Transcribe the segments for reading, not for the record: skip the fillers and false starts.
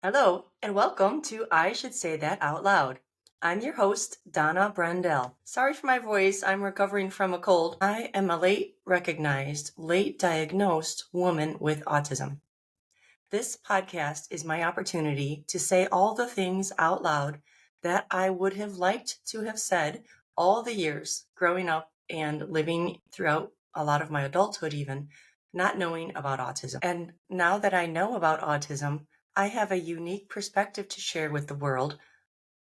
Hello, and welcome to I Should Say That Out Loud. I'm your host, Donna Brendel. Sorry for my voice, I'm recovering from a cold. I am a late recognized, late diagnosed woman with autism. This podcast is my opportunity to say all the things out loud that I would have liked to have said all the years growing up and living throughout a lot of my adulthood, even not knowing about autism. And now that I know about autism, I have a unique perspective to share with the world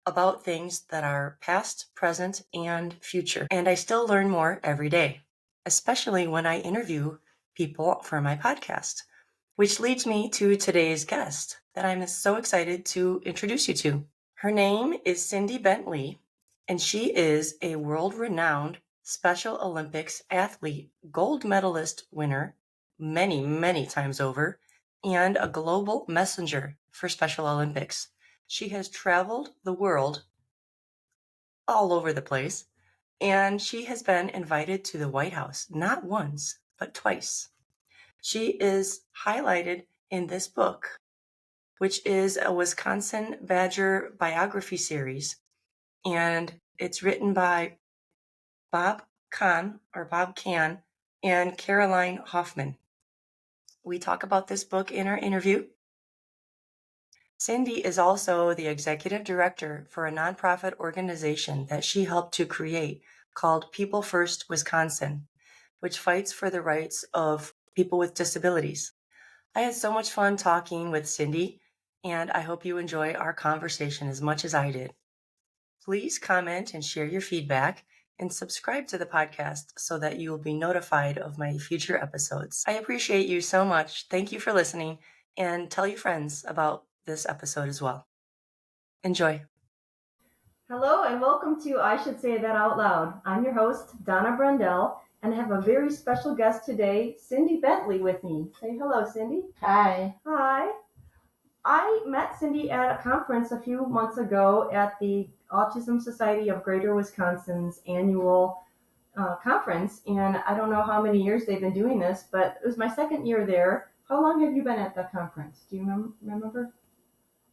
about things that are past, present, and future. And I still learn more every day, especially when I interview people for my podcast, which leads me to today's guest that I'm so excited to introduce you to. Her name is Cindy Bentley, and she is a world-renowned Special Olympics athlete, gold medalist winner many, many times over, and a global messenger for Special Olympics. She has traveled the world all over the place, and she has been invited to the White House not once, but twice. She is highlighted in this book, which is a Wisconsin Badger biography series, and it's written by Bob Kahn and Caroline Hoffman. We talk about this book in our interview. Cindy is also the executive director for a nonprofit organization that she helped to create called People First Wisconsin, which fights for the rights of people with disabilities. I had so much fun talking with Cindy, and I hope you enjoy our conversation as much as I did. Please comment and share your feedback and subscribe to the podcast so that you will be notified of my future episodes. I appreciate you so much. Thank you for listening, and tell your friends about this episode as well. Enjoy. Hello, and welcome to I Should Say That Out Loud. I'm your host, Donna Brendel, and I have a very special guest today, Cindy Bentley, with me. Say hello, Cindy. Hi. Hi. I met Cindy at a conference a few months ago at the Autism Society of Greater Wisconsin's annual conference, and I don't know how many years they've been doing this, but it was my second year there. How long have you been at the conference? Do you remember?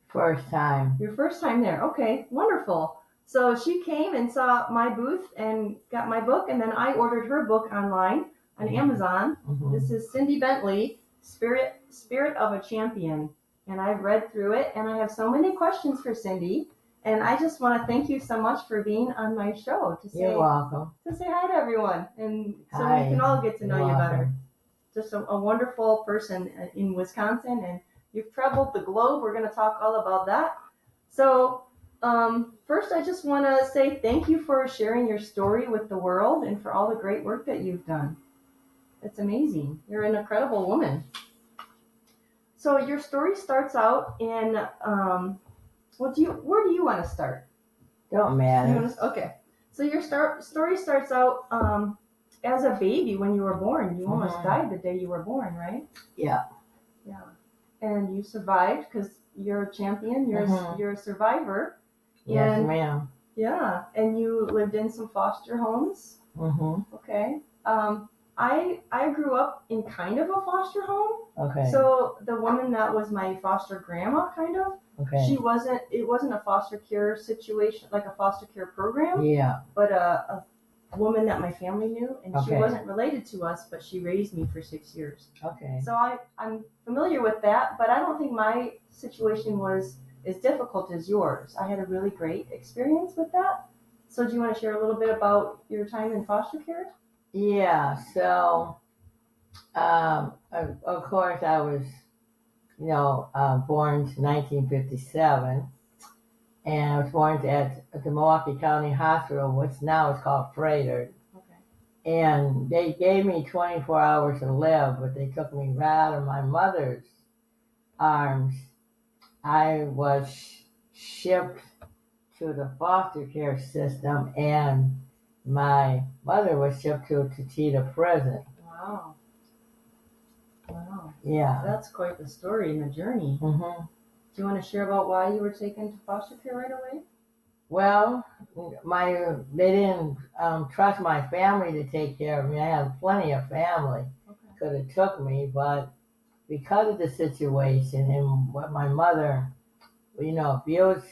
First time. Your first time there. Okay, wonderful. So she came and saw my booth and got my book, and then I ordered her book online on Amazon. Mm-hmm. This is Cindy Bentley, Spirit of a Champion. And I've read through it, and I have so many questions for Cindy. And I just want to thank you so much for being on my show. You're welcome. To say hi to everyone, and so Hi. we can all get to know You're you better. welcome. Just a wonderful person in Wisconsin, and you've traveled the globe. We're going to talk all about that. So first, I just want to say thank you for sharing your story with the world and for all the great work that you've done. It's amazing. You're an incredible woman. So your story starts out in, where do you want to start? Don't matter. Okay. So your story starts out as a baby when you were born. You almost died the day you were born, right? Yeah. Yeah. And you survived because you're a champion. You're a survivor. Yes, And, ma'am. yeah. And you lived in some foster homes. Mm-hmm. Okay. I grew up in kind of a foster home. Okay. So the woman that was my foster grandma, kind of, Okay. it wasn't a foster care situation, like a foster care program. Yeah. But a woman that my family knew, and she Okay. wasn't related to us, but she raised me for 6 years. Okay. So I'm familiar with that, but I don't think my situation was as difficult as yours. I had a really great experience with that. So do you want to share a little bit about your time in foster care? Yeah. So, of course, I was, born in 1957, and I was born at the Milwaukee County Hospital, which now is called Freighter. Okay. And they gave me 24 hours to live, but they took me right out of my mother's arms. I was shipped to the foster care system, and my mother was shipped to a Tachita prison. Wow. Wow. Yeah. That's quite the story and the journey. Mm-hmm. Do you want to share about why you were taken to foster care right away? Well, they didn't trust my family to take care of me. I had plenty of family. Okay. Could have took me, but because of the situation and what my mother abused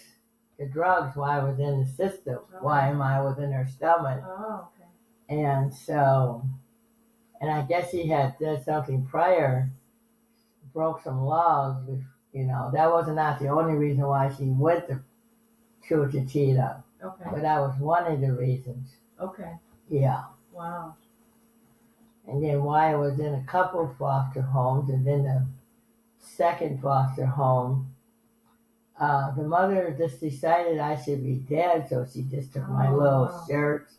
the drugs while I was in the system, while I was in her stomach. Oh, okay. And I guess he had did something prior, broke some laws. That was not the only reason why she went to Chiquita. Okay. But that was one of the reasons. Okay. Yeah. Wow. And then why I was in a couple foster homes, and then the second foster home, the mother just decided I should be dead, so she just took my little shirt.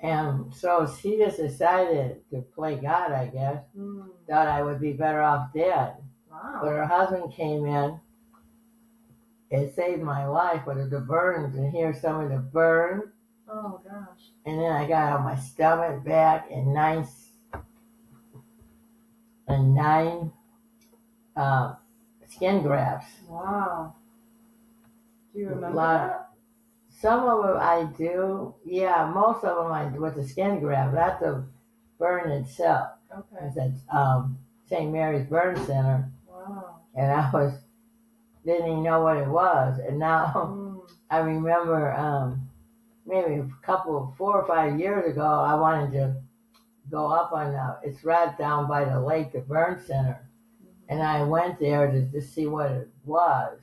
And so she just decided to play God, I guess. Thought I would be better off dead. Wow. But her husband came in. It saved my life with the burns, and here's some of the burns. Oh, gosh. And then I got on my stomach, back, and nine skin grafts. Wow. Do you remember that? Some of them I do. Yeah, most of them I do with the skin graft, not the burn itself. Okay. It's at St. Mary's Burn Center. Wow. And I didn't even know what it was. And now I remember maybe 4 or 5 years ago, I wanted to go up on it's right down by the lake, the Burn Center. And I went there to see what it was.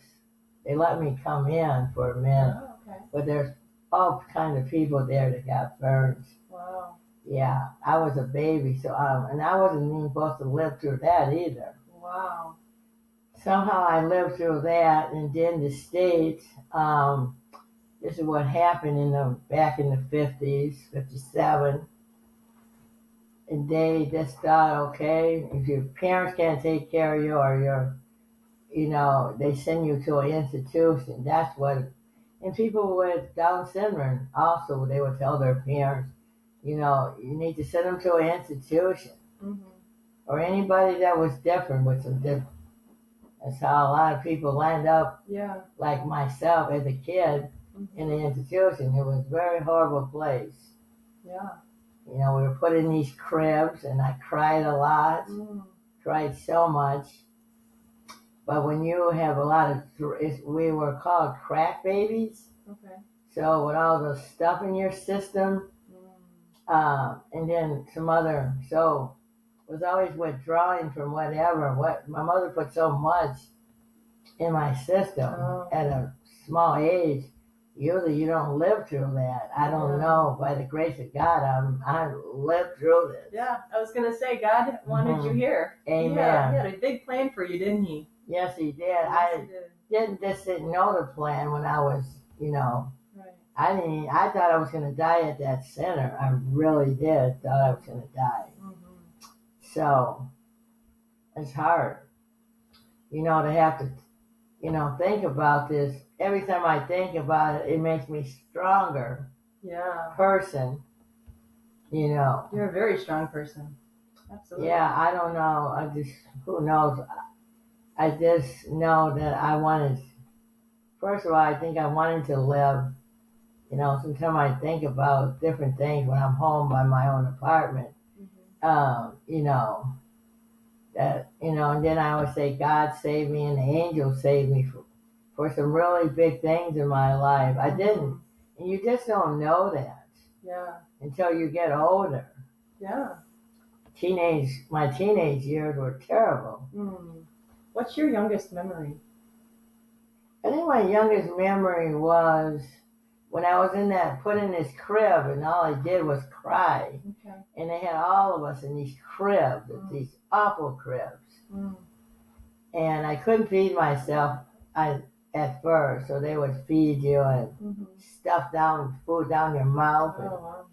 They let me come in for a minute. Oh, okay. But there's all kind of people there that got burns. Wow. Yeah, I was a baby, so and I wasn't even supposed to live through that either. Wow. Somehow I lived through that, and then the States. This is what happened back in the 50s, 57. And they just thought, okay, if your parents can't take care of you, or they send you to an institution. That's what. And people with Down syndrome also, they would tell their parents, you need to send them to an institution. Or anybody that was different with some different. That's how a lot of people land up, like myself as a kid, in the institution. It was a very horrible place. Yeah. We were put in these cribs, and I cried a lot, cried so much. But when you have a lot of, we were called crack babies. Okay. So with all the stuff in your system, and then some other, so was always withdrawing from whatever. What my mother put so much in my system at a small age. Usually you don't live through that. I don't know. By the grace of God, I lived through this. Yeah, I was gonna say God wanted you here. Amen. Yeah, he had a big plan for you, didn't he? Yes, he did. Yes, he did. didn't know the plan when I was, Right. I thought I was going to die at that center. I really did thought I was going to die. So it's hard, to have to, think about this. Every time I think about it, it makes me stronger. Yeah. Person, You're a very strong person. Absolutely. Yeah, I don't know. Who knows? I just know that I wanted, first of all, I think I wanted to live. Sometimes I think about different things when I'm home by my own apartment. That, and then I always say, God saved me and the angels saved me for some really big things in my life. I didn't. And you just don't know that. Yeah. Until you get older. Yeah. My teenage years were terrible. What's your youngest memory? I think my youngest memory was when I was put in this crib, and all I did was cry. Okay. And they had all of us in these cribs, these awful cribs. And I couldn't feed myself at first, so they would feed you and stuff food down your mouth. Oh, wow.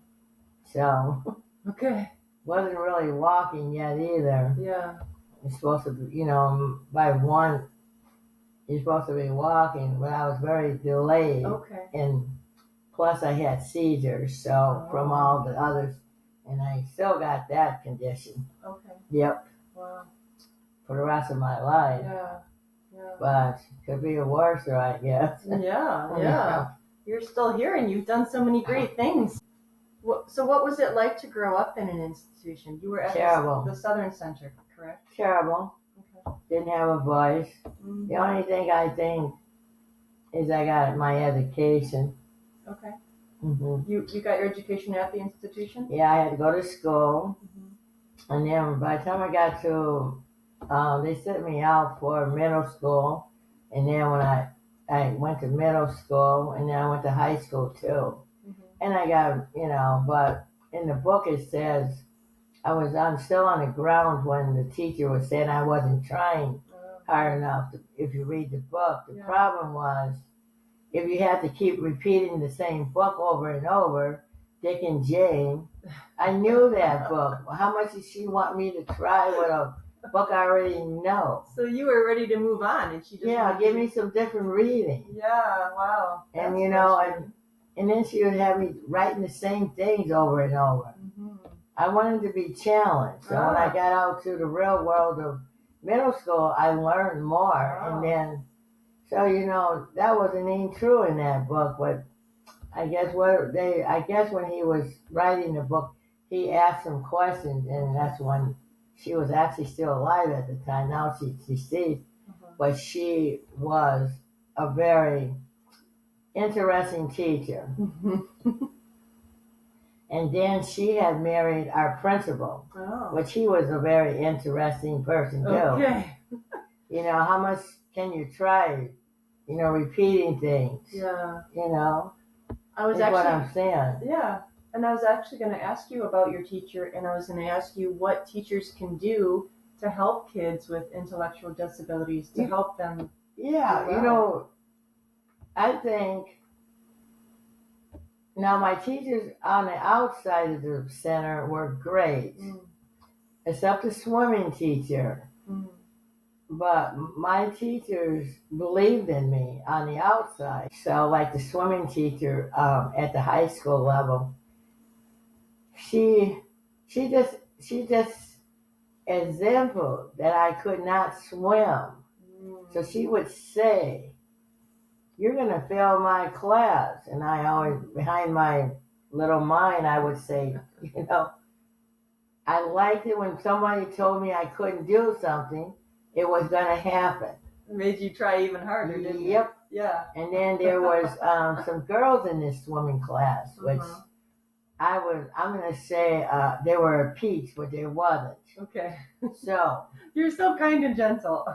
So. Okay. Wasn't really walking yet either. Yeah. You're supposed to be, by 1, you're supposed to be walking, but I was very delayed. Okay. And plus I had seizures, so from all the others, and I still got that condition. Okay. Yep. Wow. For the rest of my life. Yeah. Yeah. But could be worse, I guess. Yeah. You're still here, and you've done so many great things. So what was it like to grow up in an institution? You were at Terrible. The Southern Center, correct? Terrible. Okay. Didn't have a voice. Mm-hmm. The only thing I think is I got my education. Okay. Mm-hmm. You got your education at the institution? Yeah, I had to go to school. Mm-hmm. And then by the time I got to, they sent me out for middle school. And then when I went to middle school, and then I went to high school too. Mm-hmm. And I got, but in the book it says I'm still on the ground when the teacher was saying I wasn't trying hard enough. If you read the book, the problem was if you had to keep repeating the same book over and over, Dick and Jane. I knew that book. How much did she want me to try with a book I already know? So you were ready to move on, and she just give me some different reading. Yeah, wow. And and then she would have me writing the same things over and over. Mm-hmm. I wanted to be challenged. So when I got out to the real world of middle school, I learned more. And then, so that wasn't even true in that book. But I guess when he was writing the book, he asked some questions, and that's when she was actually still alive at the time. Now she deceased, but she was a very interesting teacher. And then she had married our principal, which he was a very interesting person too. Okay. How much can you try? Repeating things. Yeah. I was what I'm saying. Yeah. And I was actually going to ask you about your teacher, and I was going to ask you what teachers can do to help kids with intellectual disabilities, to help them. Yeah, I think now my teachers on the outside of the center were great, except the swimming teacher. But my teachers believed in me on the outside. So like the swimming teacher at the high school level, she just exampled that I could not swim. So she would say, "You're going to fail my class." And I always, behind my little mind, I would say, I liked it when somebody told me I couldn't do something. It was going to happen. It made you try even harder, didn't it? Yep. Yeah. And then there was some girls in this swimming class, which I'm going to say they were a peach, but they wasn't. Okay. So. You're so kind and gentle.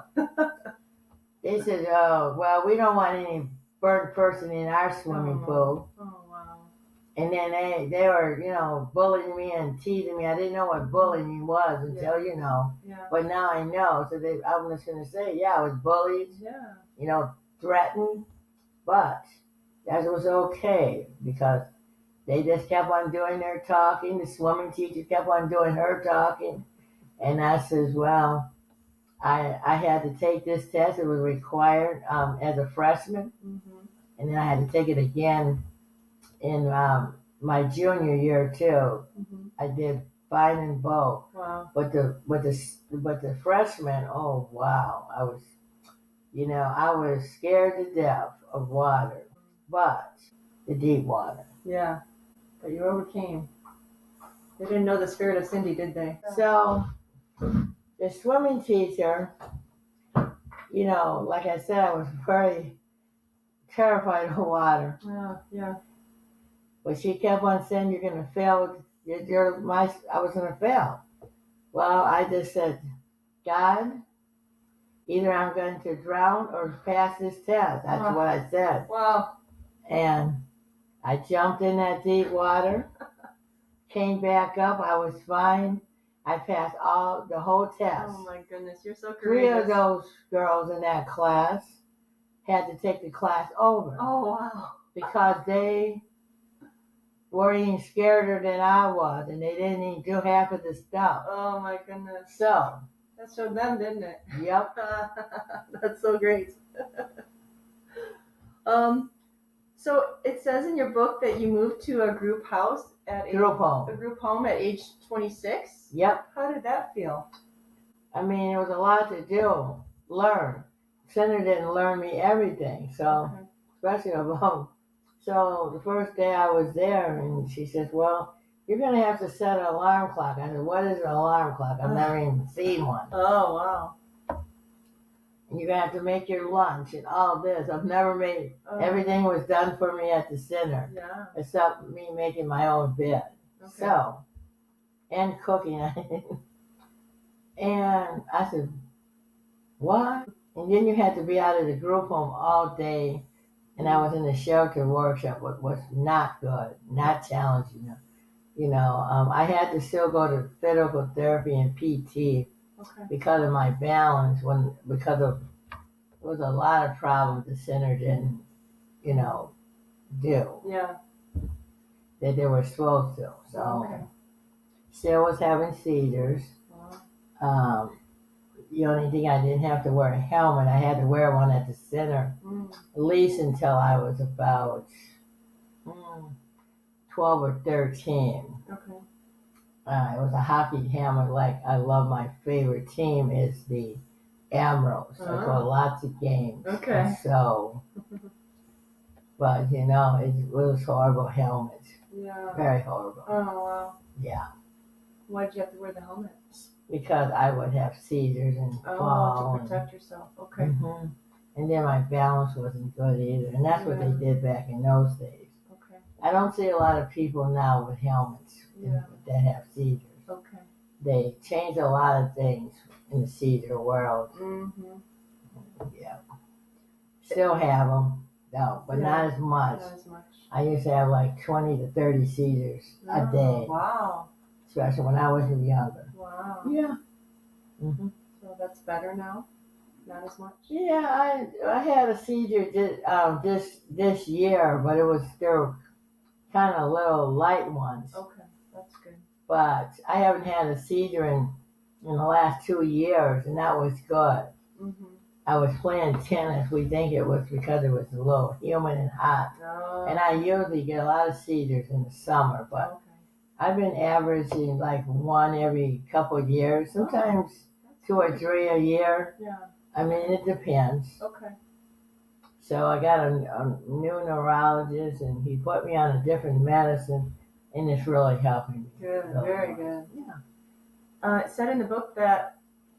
They said, "Oh, well, we don't want any burnt person in our swimming pool." Oh, wow. And then they were, bullying me and teasing me. I didn't know what bullying was until, Yeah. But now I know. So I'm just going to say, I was bullied, threatened, but that was okay because they just kept on doing their talking. The swimming teacher kept on doing her talking. And I says, well, I had to take this test. It was required as a freshman. And then I had to take it again in my junior year too. I did fine in both. Wow. But the freshman, oh wow, I was scared to death of water, but the deep water. Yeah, but you overcame. They didn't know the spirit of Cindy, did they? So the swimming teacher, like I said, I was very terrified of water. Yeah. But she kept on saying, "You're going to fail. I was going to fail." Well, I just said, "God, either I'm going to drown or pass this test." That's what I said. Wow. And I jumped in that deep water, came back up. I was fine. I passed the whole test. Oh my goodness, you're so courageous. 3 of those girls in that class had to take the class over. Oh, wow. Because they were even scarier than I was, and they didn't even do half of the stuff. Oh my goodness. So. That showed them, didn't it? Yep. That's so great. So it says in your book that you moved to a group house a group home at age 26. Yep. How did that feel? I mean, it was a lot to do, learn. Senator didn't learn me everything, so especially about. So the first day I was there, and she says, "Well, you're going to have to set an alarm clock." I said, "What is an alarm clock? I've never even seen one." Oh, wow. You have to make your lunch and all this. I've never made, everything was done for me at the center. Yeah. Except me making my own bed. Okay. So, and cooking. And I said, what? And then you had to be out of the group home all day. And I was in the shelter workshop, which was not good, not challenging. I had to still go to physical therapy and PT because of my balance. Because of there was a lot of problems the center didn't, do. Yeah. That they were supposed to. So, still was having seizures. The only thing I didn't have to wear a helmet. I had to wear one at the center, at least until I was about 12 or 13. Okay. It was a hockey helmet. Like I love my favorite team is the Emeralds. I go to lots of games. Okay. So, but it was horrible helmets. Yeah. Very horrible. Oh wow. Yeah. Why did you have to wear the helmet? Because I would have seizures and fall. To protect yourself. Okay. Mm-hmm. And then my balance wasn't good either. And that's what they did back in those days. Okay. I don't see a lot of people now with helmets that have seizures. Okay. They changed a lot of things in the seizure world. Mm-hmm. Yeah. Still have them, though, but not as much. Not as much. I used to have like 20 to 30 seizures a day. Wow. Especially when I was younger. Wow. Yeah. Mm-hmm. So that's better now? Not as much? Yeah, I had a seizure this year, but they're kind of little light ones. Okay, that's good. But I haven't had a seizure in the last 2 years, and that was good. Mm-hmm. I was playing tennis. We think it was because it was a little humid and hot. Oh. And I usually get a lot of seizures in the summer, but I've been averaging like one every couple of years, sometimes 2 or 3 a year. Yeah. I mean, it depends. Okay. So I got a new neurologist, and he put me on a different medicine, and it's really helping me. Good, very good. Yeah. It said in the book that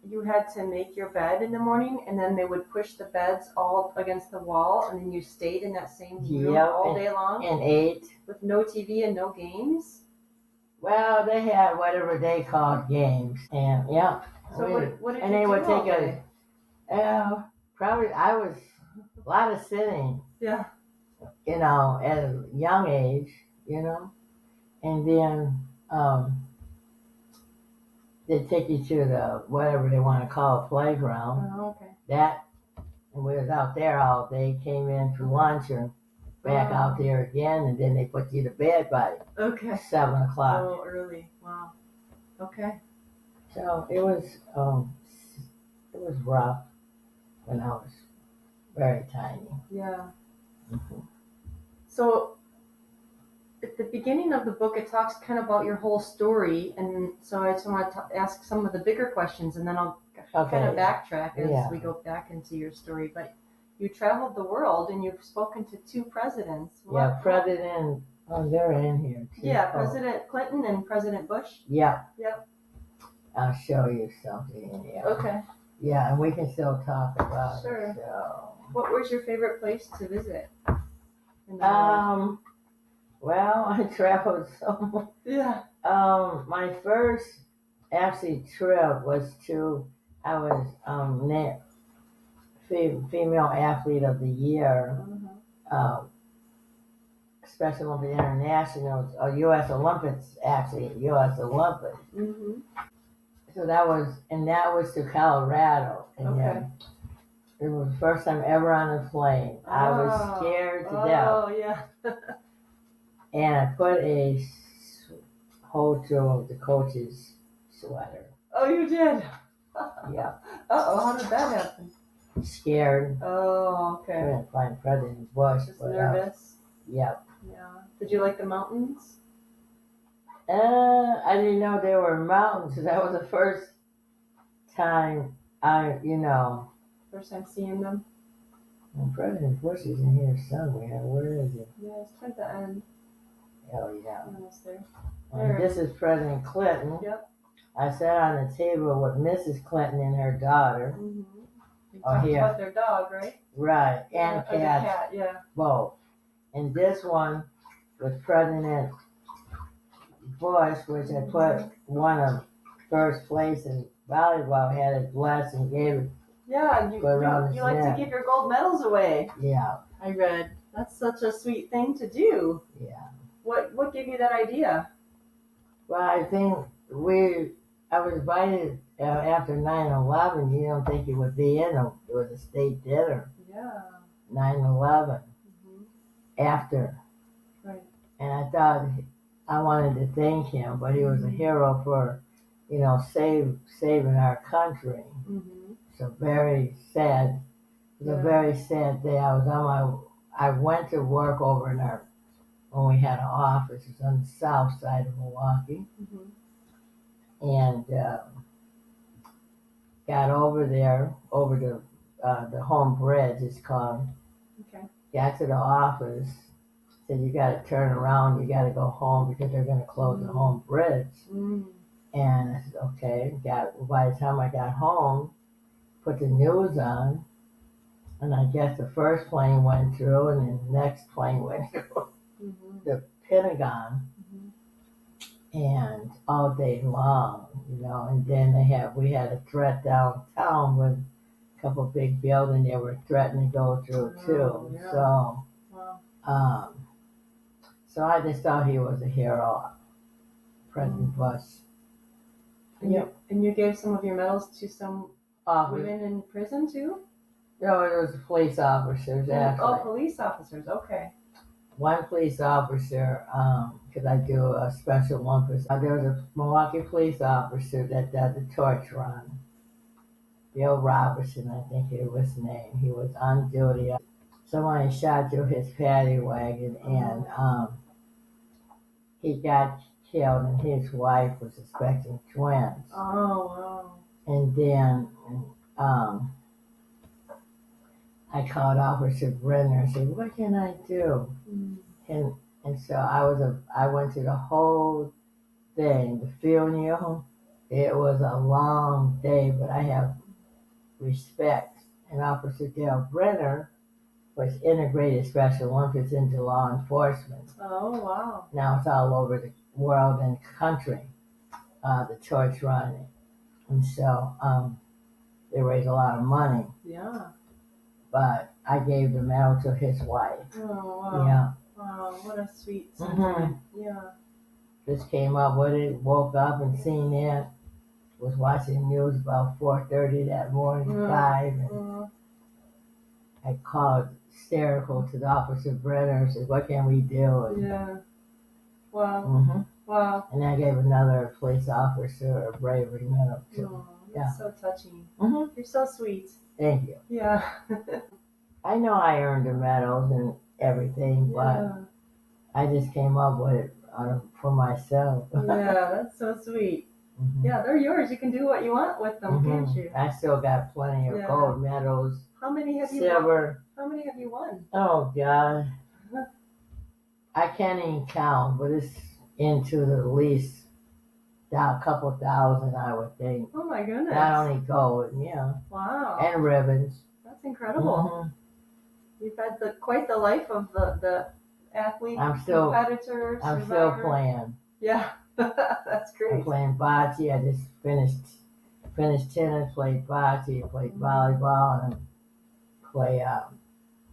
you had to make your bed in the morning, and then they would push the beds all against the wall, and then you stayed in that same room all day long? And ate. With no TV and no games? Well, they had whatever they called games, and So what did and you they do would all take day? probably I was a lot of sitting. Yeah. At a young age, and then they take you to the whatever they want to call a playground. Oh, okay. And we was out there all day. Came in for lunch and back out there again, and then they put you to bed by 7 o'clock. Oh, early. Wow. Okay. So it was rough when I was very tiny. Yeah. Mm-hmm. So at the beginning of the book, it talks kind of about your whole story, and so I just want to ask some of the bigger questions, and then I'll kind of backtrack as we go back into your story. But you traveled the world, and you've spoken to 2 presidents. President. Oh, they're in here too. Yeah, President Clinton and President Bush. Yep. I'll show you something in here. Okay. Yeah, and we can still talk about it. So. What was your favorite place to visit? Well, I traveled so much. Yeah. My first actually trip was I was female athlete of the year, Special Olympic International, U.S. Olympics actually, U.S. Olympics. Mm-hmm. So that was to Colorado, and it was the first time ever on a plane. I was scared to death. Oh, yeah. And I put a hole through the coach's sweater. Oh, you did? Yeah. Uh-oh, how did that happen? Scared. Oh, okay. I didn't find President Bush. Just nervous? Yep. Yeah. Did you like the mountains? I didn't know there were mountains. That was the first time First time seeing them? Well, President Bush is in here somewhere. Where is he? Yeah, it's toward the end. Oh, yeah. Almost there. This is President Clinton. Yep. I sat on the table with Mrs. Clinton and her daughter. Mm-hmm. You Oh, talked yeah. about their dog, right? Right, Yeah, and or the cats, cat, yeah. both. And this one was President Bush, which had put one of first place in volleyball, had it blessed and gave it. Yeah, Go around his you like neck. to give your gold medals away. Yeah, I read. That's such a sweet thing to do. yeah. What gave you that idea? Well, I think I was invited after 9/11. You don't think you would be in it. It was a state dinner, Yeah. 9/11, Mm-hmm. after. Right. And I thought I wanted to thank him, but he was a hero for, saving our country. Mm-hmm. So very sad. It was a very sad day. I went to work over when we had an office. It was on the south side of Milwaukee. Mm-hmm. And got over there, over to the home bridge, it's called. Okay. Got to the office, said, you got to turn around, you got to go home because they're going to close the home bridge. Mm. And I said, okay. By the time I got home, put the news on, and I guess the first plane went through, and then the next plane went through the Pentagon, and all day long, and then we had a threat downtown with a couple big buildings they were threatening to go through too. Yeah. So, wow. So I just thought he was a hero, President Bush. And you gave some of your medals to some women in prison too? No, it was police officers, actually. Oh, police officers, okay. One police officer, because I do a special Olympics. There was a Milwaukee police officer that did the torch run. Bill Robertson, I think it was his name. He was on duty. Somebody shot through his paddy wagon, and he got killed, and his wife was expecting twins. Oh, wow. And then I called Officer Brenner and said, what can I do? And so I went to the whole thing, the funeral. It was a long day, but I have respect. And Officer Dale Brenner was integrated Special Olympics into law enforcement. Oh, wow. Now it's all over the world and country, the torch running. And so they raise a lot of money. Yeah. But I gave the medal to his wife. Oh, wow. Yeah. Wow, what a sweet sentiment. Yeah. Just came up with it, woke up and seen it. Was watching news about 4:30 that morning, 5. And I called hysterical to the Officer Brenner and said, what can we do? And, yeah. Wow. Wow. And I gave another police officer a bravery medal too. Oh, that's so touching. You're so sweet. Thank you. Yeah. I know I earned the medals and everything, but I just came up with it for myself. Yeah, that's so sweet. Yeah, they're yours. You can do what you want with them, can't you? I still got plenty of gold medals. How many have you Silver. won? How many have you won? Oh, God. I can't even count, but it's into the least a couple thousand, I would think. Oh, my goodness. Not only gold, Wow. and ribbons. That's incredible. You've had quite the life of the athlete, competitor, survivor. I'm still playing. Yeah, that's great. I'm playing bocce. I just finished tennis, played bocce, played volleyball, and play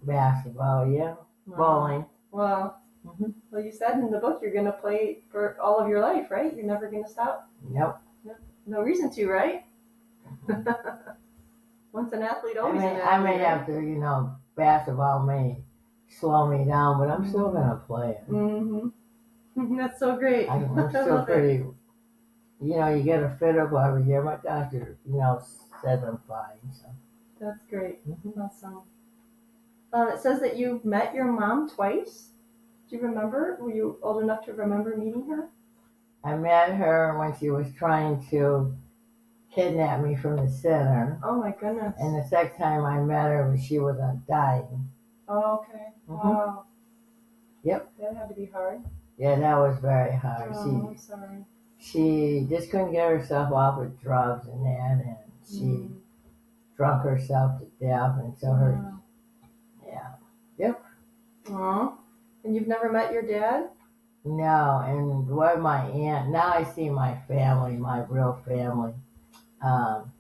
basketball. Yeah, bowling. Wow. Well, you said in the book you're going to play for all of your life, right? You're never going to stop? Nope. No reason to, right? Once an athlete, always an athlete. I may have to, basketball may slow me down, but I'm still going to play it. That's so great. I'm still pretty, you get a fit up every year. My doctor, says I'm fine. So. That's great. Awesome. It says that you've met your mom twice. Do you remember? Were you old enough to remember meeting her? I met her when she was trying to kidnap me from the center. Oh my goodness. And the second time I met her, she was dying. Oh, okay. Wow. Yep. That had to be hard. Yeah, that was very hard. Oh, I'm sorry. She just couldn't get herself off of drugs and that, and drunk herself to death, and so her, yeah, yep. Aw. And you've never met your dad? No, and what my aunt, now I see my family, my real family, um,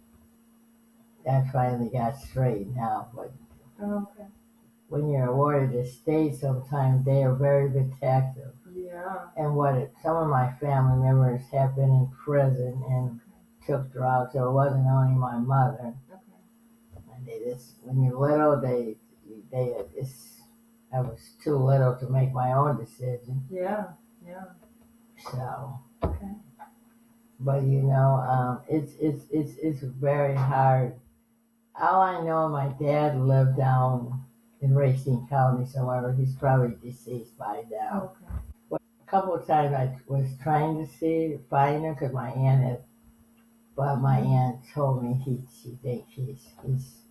that finally got straightened out, but Oh, okay. when you're awarded estate, sometimes they are very protective. Yeah. And some of my family members have been in prison and took drugs, so it wasn't only my mother. Okay. And they just, when you're little, I was too little to make my own decision. Yeah. Yeah. So, Okay. but it's very hard. All I know, my dad lived down in Racine County somewhere. He's probably deceased by now. Okay. A couple of times I was trying to find him because but my aunt told me she thinks he's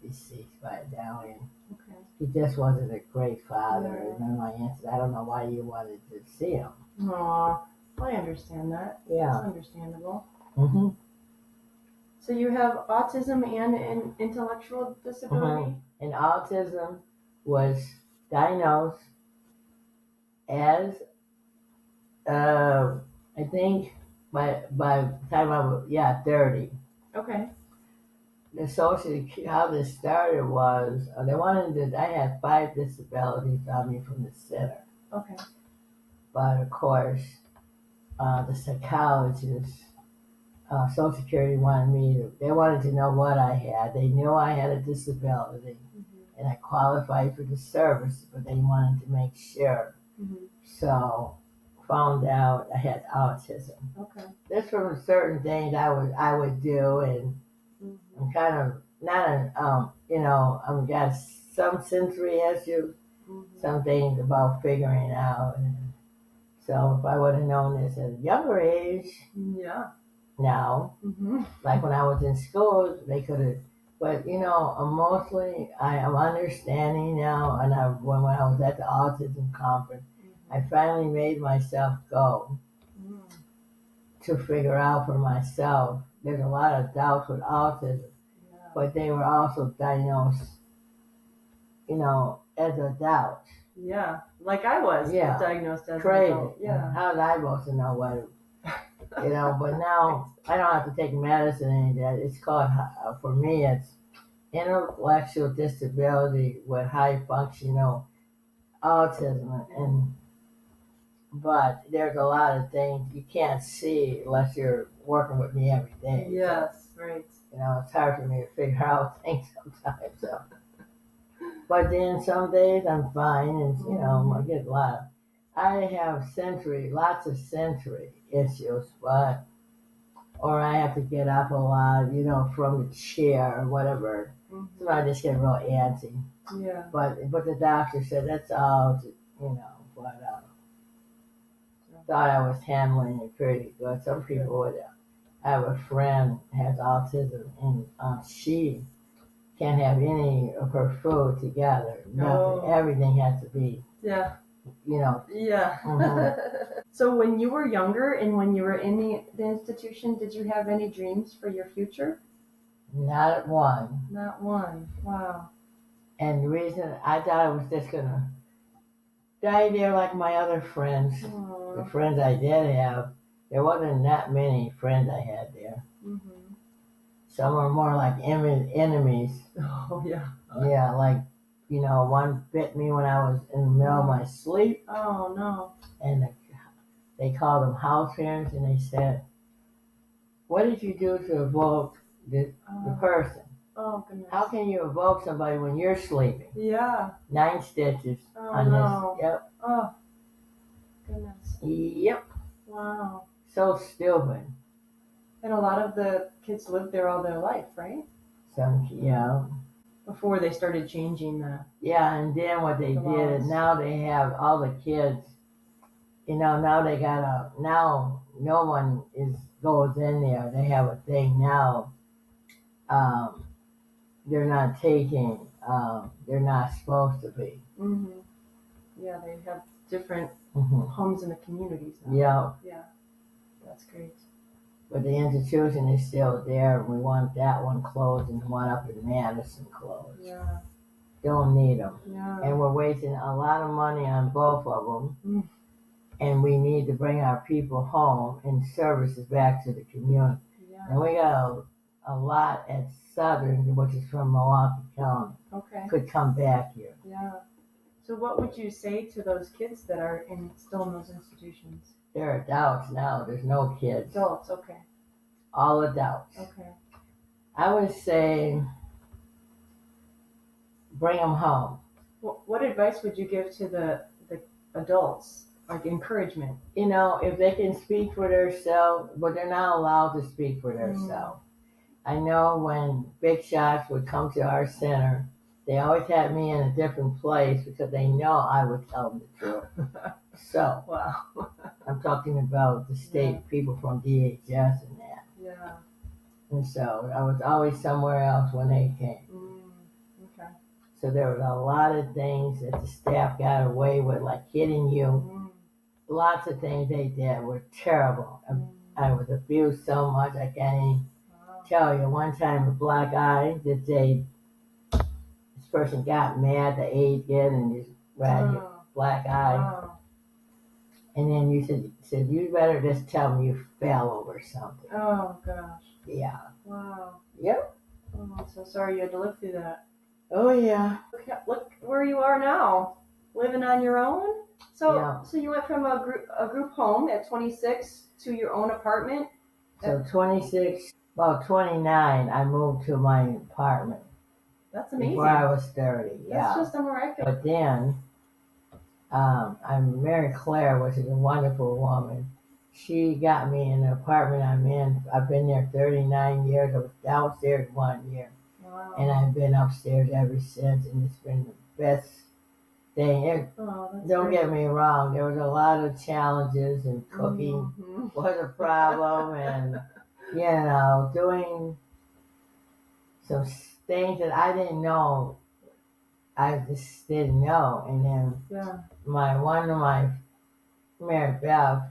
deceased by now, and Okay. he just wasn't a great father. Yeah. And then my aunt said, I don't know why you wanted to see him. Aw. I understand that. Yeah. That's understandable. Mm-hmm. So you have autism and an intellectual disability? And autism was diagnosed as, I think, by the time I was 30. Okay. How this started was they wanted to. I had 5 disabilities on me from the center, Okay. but of course, the psychologist, Social Security they wanted to know what I had. They knew I had a disability, and I qualified for the service, but they wanted to make sure. So, found out I had autism. Okay. There's from certain things I would do, and I'm kind of not I've got some sensory issues, some things about figuring out. And so if I would have known this at a younger age, Yeah. now, like when I was in school, they could have. But mostly I am understanding now, and when I was at the autism conference, I finally made myself go to figure out for myself. There's a lot of doubts with autism, but they were also diagnosed, as a doubt. Yeah, like I was diagnosed as Crazy. an adult. Yeah. How was I supposed to know what? But now I don't have to take medicine and that. It's called, for me, it's intellectual disability with high functional autism, but there's a lot of things you can't see unless you're working with me every day. Yes, right. It's hard for me to figure out things sometimes. So. But then some days I'm fine, and I get I have lots of sensory issues, or I have to get up a lot, from the chair or whatever. So I just get real antsy. Yeah. But the doctor said that's all, but thought I was handling it pretty good. Some people would. I have a friend has autism, and she can't have any of her food together. Nothing. Everything has to be. Yeah. Yeah. So when you were younger and when you were in the institution, did you have any dreams for your future? Not one. Not one. Wow. And the reason I thought I was just gonna die there like my other friends. Aww. The friends I did have, there wasn't that many friends I had there. Some are more like enemies. Oh, yeah. Yeah, like, one bit me when I was in the middle of my sleep. Oh, no. And they called them house parents, and they said, what did you do to evoke the person? Oh, goodness. How can you evoke somebody when you're sleeping? Yeah. 9 stitches on this. Yep. Oh, goodness. Yep. Wow. So stupid. And a lot of the kids lived there all their life, right? Some, yeah. Before they started changing that. Yeah, and then what they did, now they have all the kids, now they now no one goes in there. They have a thing now. They're not taking, they're not supposed to be. Yeah, they have different homes in the communities now. Yeah. Yeah, that's great. But the institution is still there. We want that one closed and the one up in Madison closed. Yeah. Don't need them. Yeah. And we're wasting a lot of money on both of them. Mm. And we need to bring our people home and services back to the community. Yeah. And we got a lot at Southern, which is from Milwaukee County. Okay. Could come back here. Yeah. So what would you say to those kids that are still in those institutions? They're adults now. There's no kids. Adults, okay. All adults. Okay. I would say bring them home. What advice would you give to the adults? Like encouragement? You know, if they can speak for themselves, but they're not allowed to speak for themselves. I know when big shots would come to our center, they always had me in a different place because they know I would tell them the truth. So, wow. I'm talking about the state people from DHS and that. Yeah. And so I was always somewhere else when they came. Okay. So there was a lot of things that the staff got away with, like hitting you. Lots of things they did were terrible. I was abused so much I can't even tell you. One time a black eye, this person got mad, the aide did, and just grabbed your black eye. Wow. And then you said, you better just tell me you fell over something. Oh, gosh. Yeah. Wow. Yep. Oh, I'm so sorry you had to live through that. Oh, yeah. Look where you are now, living on your own. So, Yeah. So you went from a group home at 26 to your own apartment? So 26, about 29, I moved to my apartment. That's amazing. Before I was 30, That's just a miraculous. But then, I married Claire, which is a wonderful woman. She got me in the apartment I'm in. I've been there 39 years. I was downstairs 1 year. Wow. And I've been upstairs ever since, and it's been the best thing. Don't get me wrong, there was a lot of challenges, and cooking was a problem, and, doing some things that I didn't know. I just didn't know. And then one of my Mary Beth,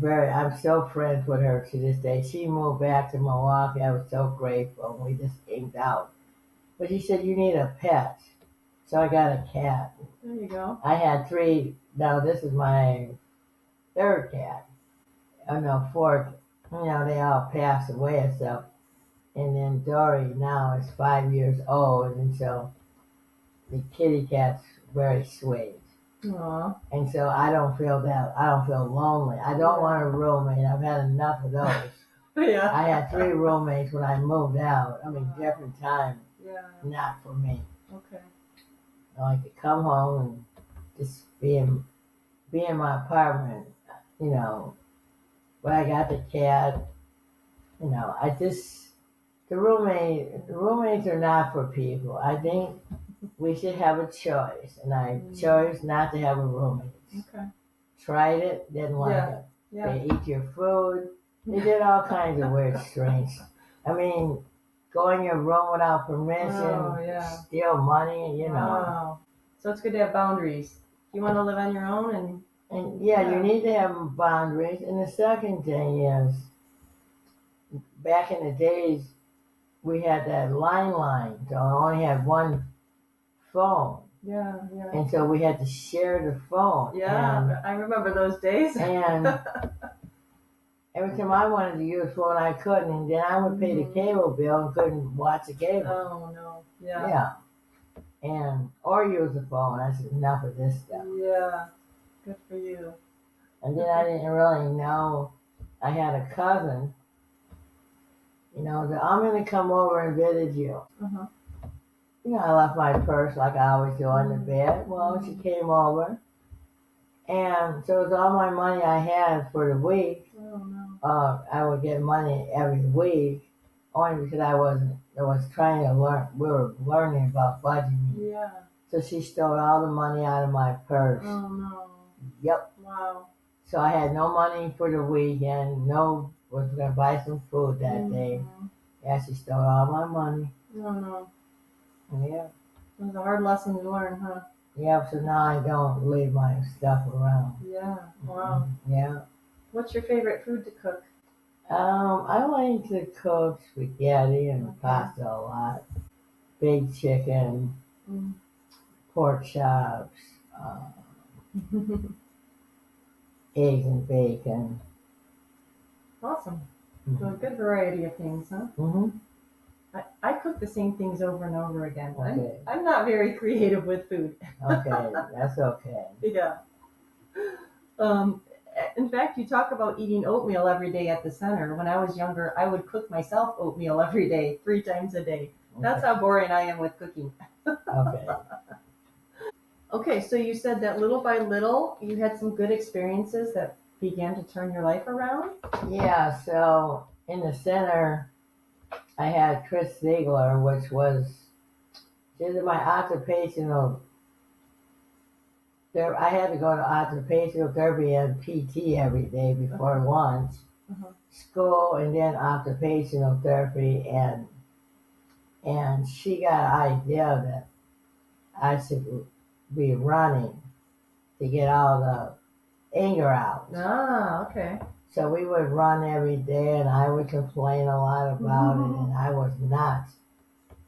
I'm so friends with her to this day. She moved back to Milwaukee. I was so grateful. We just aimed out. But she said, you need a pet. So I got a cat. There you go. I had 3. Now this is my 3rd cat. Oh no, 4th. They all passed away and stuff. And then Dory now is 5 years old, and so the kitty cat's very sweet. Aww. And so I don't feel lonely. I don't want a roommate. I've had enough of those. Yeah. I had 3 roommates when I moved out. I mean, different times. Yeah. Not for me. Okay. I like to come home and just be in my apartment, But I got the cat, the roommates are not for people. I think we should have a choice, and I chose not to have a roommate. Okay. Tried it, didn't like it. Yeah. They eat your food. They did all kinds of weird, strange. I mean, go in your room without permission, steal money, Wow. So it's good to have boundaries. You want to live on your own, and you need to have boundaries. And the second thing is, back in the days, we had that line, so I only had one phone. Yeah. And so we had to share the phone. Yeah, I remember those days. And every time I wanted to use phone, I couldn't, and then I would pay the cable bill and couldn't watch the cable. Oh no. Yeah. Yeah. Or use the phone. I said, enough of this stuff. Yeah. Good for you. And then I didn't really know. I had a cousin. That I'm going to come over and visit you. Uh-huh. I left my purse like I always do on the bed. Well, she came over. And so it was all my money I had for the week. Oh, no. I would get money every week, only because I was trying to learn. We were learning about budgeting. Yeah. So she stole all the money out of my purse. Oh, no. Yep. Wow. So I had no money for the weekend. Was going to buy some food that day. Yeah, she stole all my money. Oh, no. Yeah. It was a hard lesson to learn, huh? Yeah, so now I don't leave my stuff around. Yeah. Wow. Yeah. What's your favorite food to cook? I like to cook spaghetti and Okay. pasta a lot. Big chicken, Mm. pork chops, uh, eggs and bacon. Awesome. So a Mm-hmm. good variety of things, huh? Mm-hmm. I cook the same things over and over again. Okay. I'm not very creative with food. Okay, that's okay. Yeah. Um, in fact, you talk about eating oatmeal every day at the center. When I was younger, I would cook myself oatmeal every day, 3 times a day. That's Okay. how boring I am with cooking. Okay. Okay, so you said that little by little, you had some good experiences that began to turn your life around? Yeah, so in the center, I had Chris Ziegler, which was due to my occupational there. I had to go to occupational therapy and PT every day before lunch, Uh-huh. school, and then occupational therapy, and she got an idea that I should be running to get all the anger out. Ah, okay. So we would run every day, and I would complain a lot about it, and I was not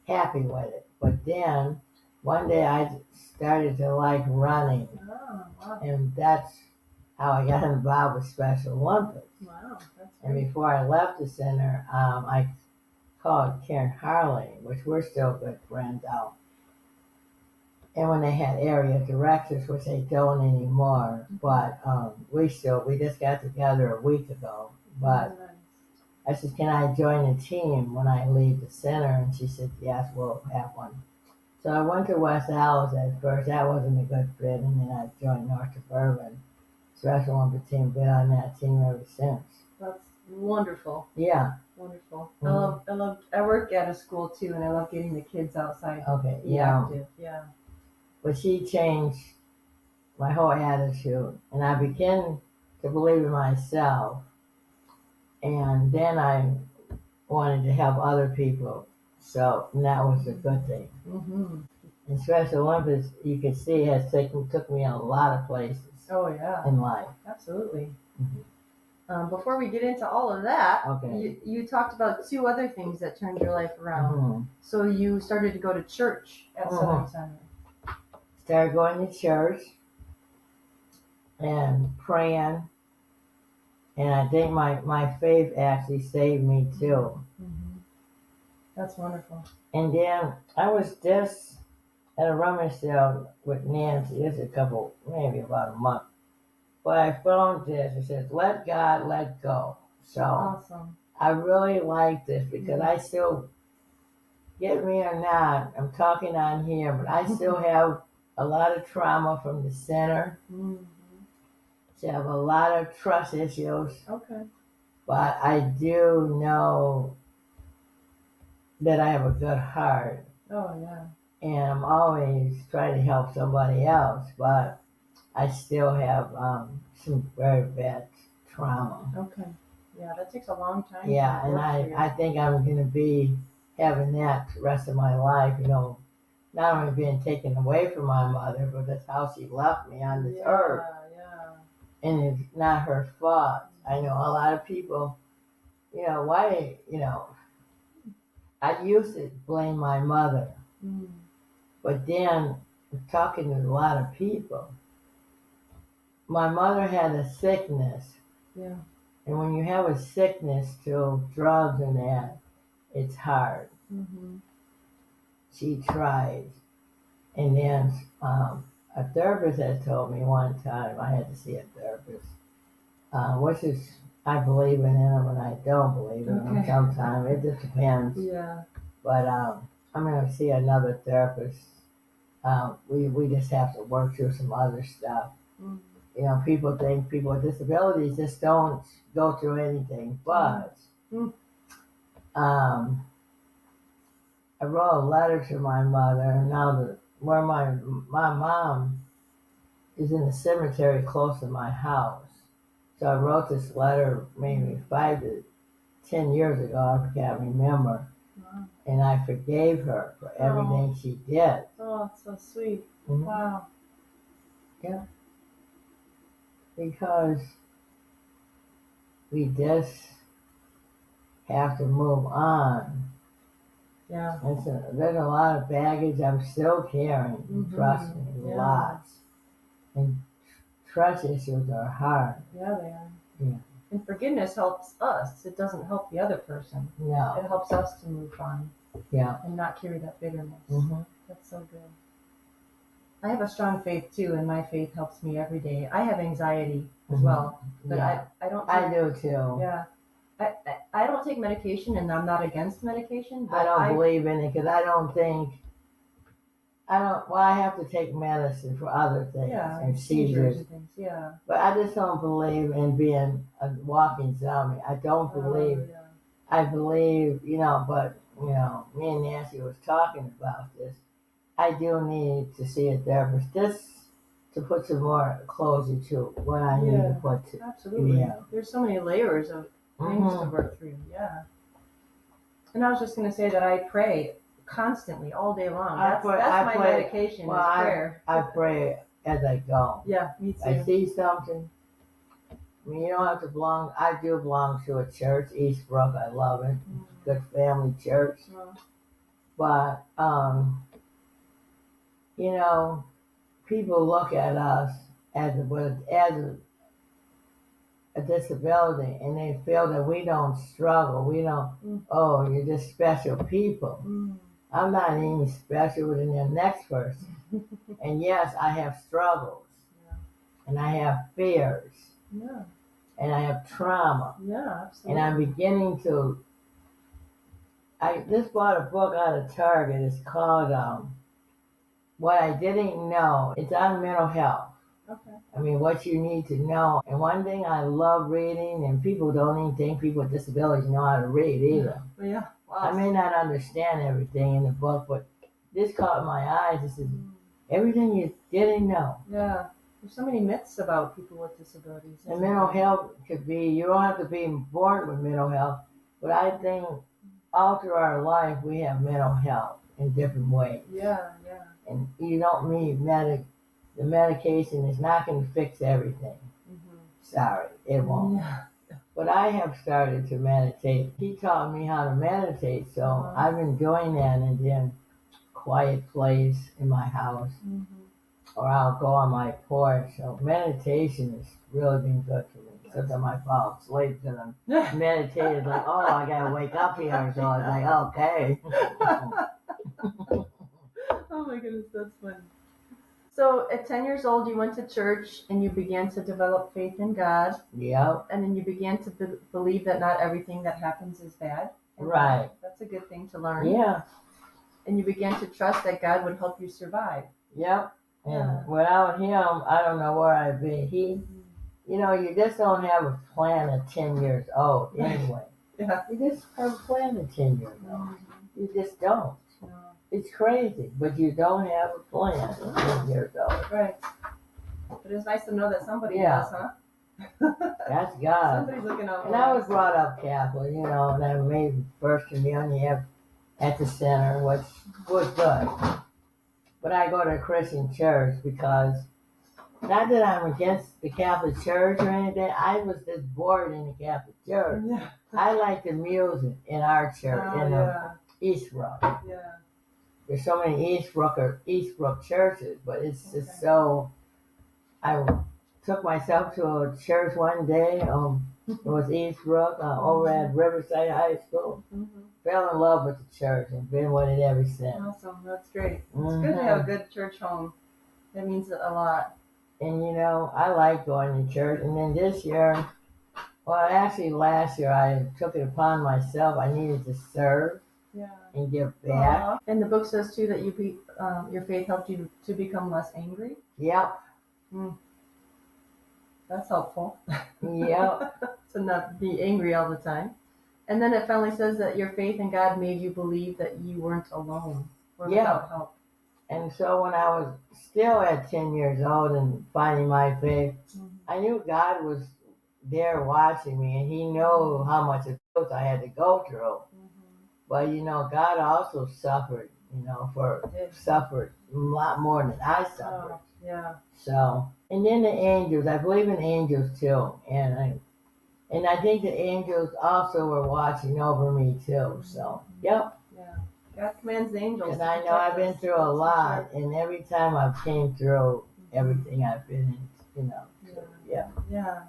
happy with it. But then one day I started to like running, Oh, wow. and that's how I got involved with Special Olympics. Wow, that's And great. before I left the center, I called Karen Harley, which we're still good friends out. And when they had area directors, which they don't anymore, but we just got together a week ago. But Nice. I said, "Can I join the team when I leave the center?" And she said, "Yes, we'll have one." So I went to West Allis at first. That wasn't a good fit, and then I joined North Suburban Special Olympic team. Been on that team ever since. That's wonderful. Yeah. Wonderful. Mhm. I work at a school too, and I love getting the kids outside to Okay. be Yeah. active. Yeah. But she changed my whole attitude, and I began to believe in myself. And then I wanted to help other people, so that was a good thing. Mm-hmm. And Special Olympics, you can see, took me a lot of places Oh yeah, in life. absolutely. Mhm. Before we get into all of that, Okay. you talked about 2 other things that turned your life around. Mhm. So you started to go to church at Southern Center. Started going to church and praying, and I think my faith actually saved me too. Mm-hmm. That's wonderful. And then I was just at a rummage sale with Nancy. This is maybe about a month. But I found this. It says, "Let God let go." So Awesome. I really like this because I still, get me or not, I'm talking on here, but I still have a lot of trauma from the center. Mm-hmm. So I have a lot of trust issues, Okay. but I do know that I have a good heart, Oh yeah. and I'm always trying to help somebody else, but I still have some very bad trauma. Okay. Yeah, that takes a long time. Yeah, to and work through. I think I'm going to be having that the rest of my life, not only being taken away from my mother, but that's how she left me on this earth. Yeah. And it's not her fault. I know a lot of people, why, I used to blame my mother, Mm. but then talking to a lot of people, my mother had a sickness. Yeah. And when you have a sickness to drugs and that, it's hard. Mm-hmm. She tried. And then a therapist had told me one time I had to see a therapist, which is, I believe in them and I don't believe in them sometimes. It just depends. Yeah. But I'm going to see another therapist. We just have to work through some other stuff. Mm. People think people with disabilities just don't go through anything. But um, I wrote a letter to my mother, and where my mom is in the cemetery close to my house. So I wrote this letter maybe 5 to 10 years ago. I can't remember. Wow. And I forgave her for everything she did. Oh, it's so sweet. Mm-hmm. Wow. Yeah. Because we just have to move on. Yeah. There's a lot of baggage I'm still carrying. Mm-hmm. Trust me, lots. And trust issues are hard. Yeah, they are. Yeah. And forgiveness helps us. It doesn't help the other person. No. It helps us to move on. Yeah. And not carry that bitterness. Mm-hmm. That's so good. I have a strong faith too, and my faith helps me every day. I have anxiety as well, but yeah. I don't. I do too. Yeah. I don't take medication, and I'm not against medication. But I don't believe in it because I don't. Well, I have to take medicine for other things and seizures and things. Yeah. But I just don't believe in being a walking zombie. I don't believe. Yeah. I believe, but me and Nancy was talking about this. I do need to see a therapist just to put some more closure to what I need to put to. Absolutely. Yeah. There's so many layers of things to work through. Yeah. And I was just going to say that I pray constantly all day long. That's my medication is prayer. I pray as I go. Yeah, me too. I see something. I mean, you don't have to belong. I do belong to a church, Eastbrook. I love it. Good family church. But, people look at us as a disability, and they feel that we don't struggle. We don't, oh, you're just special people. I'm not any special than the next person. And yes, I have struggles. And I have fears. Yeah. And I have trauma. Yeah, absolutely. And I'm beginning to. I just bought a book out of Target. It's called What I Didn't Know. It's on mental health. Okay. I mean, what you need to know. And one thing I love reading, and people don't even think people with disabilities know how to read either. Yeah. Wow. I may not understand everything in the book, but this caught my eyes. This is everything you didn't know. Yeah. There's so many myths about people with disabilities. And mental health could be, you don't have to be born with mental health, but I think all through our life we have mental health in different ways. Yeah. And you don't need the medication is not going to fix everything. Sorry, it won't. Yeah. But I have started to meditate. He taught me how to meditate, so I've been doing that in a quiet place in my house. Or I'll go on my porch. So meditation has really been good for me. Sometimes I fall asleep because I'm meditating. Like, oh, I got to wake up here. So I was like, okay. Oh my goodness, that's funny. So at 10 years old, you went to church and you began to develop faith in God. Yep. And then you began to believe that not everything that happens is bad. Right. That's a good thing to learn. Yeah. And you began to trust that God would help you survive. Yep. And without him, I don't know where I'd be. You just don't have a plan at 10 years old anyway. Yeah. You just have a plan at 10 years old. You just don't. No. It's crazy, but you don't have a plan at 10 years old. Right. But it's nice to know that somebody does, huh? That's God. Somebody's looking out for And I was brought up Catholic, and I made first communion at the center, which was good. But I go to a Christian church because, not that I'm against the Catholic Church or anything, I was just bored in the Catholic Church. Yeah. I like the music in our church, Eastbrook. Yeah. There's so many Eastbrook churches, but it's just so. I took myself to a church one day. It was Eastbrook over at Riverside High School. Fell in love with the church and been with it ever since. Awesome, that's great. It's good to have a good church home. That means a lot. And I like going to church. And then this year, actually last year, I took it upon myself. I needed to serve and give back. And the book says too that your faith helped you to become less angry. Yep. That's helpful. Yep. To not be angry all the time. And then it finally says that your faith in God made you believe that you weren't alone or without help. And so when I was still at 10 years old and finding my faith, I knew God was there watching me, and he knew how much abuse I had to go through. But, God also suffered, suffered a lot more than I suffered. So, and then the angels, I believe in angels too. And And I think the angels also were watching over me too. So, yep. Yeah. God commands the angels. Because I know I've been through a lot, and every time I've came through everything I've been in, So, yeah. Yeah.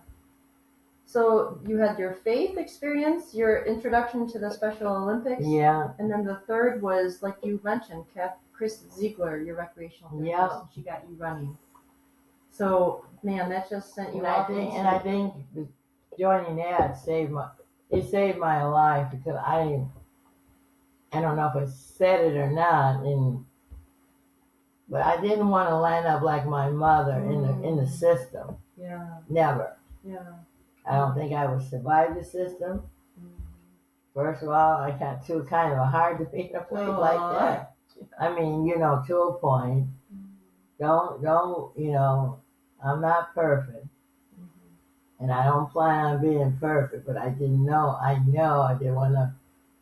So you had your faith experience, your introduction to the Special Olympics. Yeah. And then the third was, like you mentioned, Chris Ziegler, your recreational therapist. Yeah. She got you running. So, man, that just sent you off. And I think joining that saved my life, because I don't know if I said it or not, but I didn't want to land up like my mother in the system. Yeah. Never. Yeah. I don't think I would survive the system. First of all, I got too kind of hard to be in a place like that. I mean, to a point. Don't, I'm not perfect. And I don't plan on being perfect, but I know I didn't want to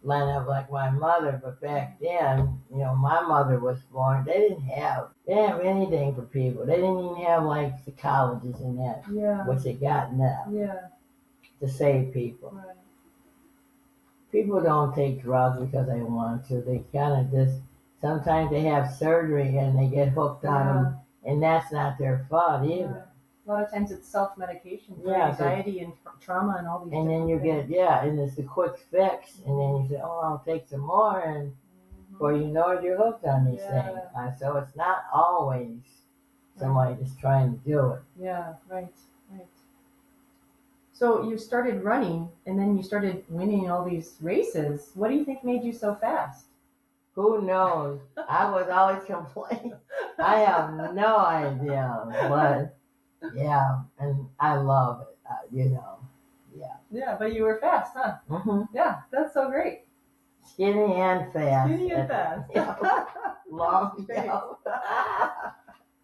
line up like my mother. But back then, my mother was born, they didn't have anything for people. They didn't even have like psychologists in that, which they got now, to save people. Right. People don't take drugs because they want to. They kind of just, sometimes they have surgery and they get hooked on them, and that's not their fault either. A lot of times it's self-medication for anxiety and trauma and all these. And then you get, and it's a quick fix, and then you say, oh, I'll take some more, and before you know it, you're hooked on these things. So it's not always somebody just trying to do it. Yeah, right. So you started running, and then you started winning all these races. What do you think made you so fast? Who knows? I was always complaining. I have no idea, but yeah, and I love it, yeah. Yeah, but you were fast, huh? Mm-hmm. Yeah, that's so great. Skinny and fast. Yeah. Long,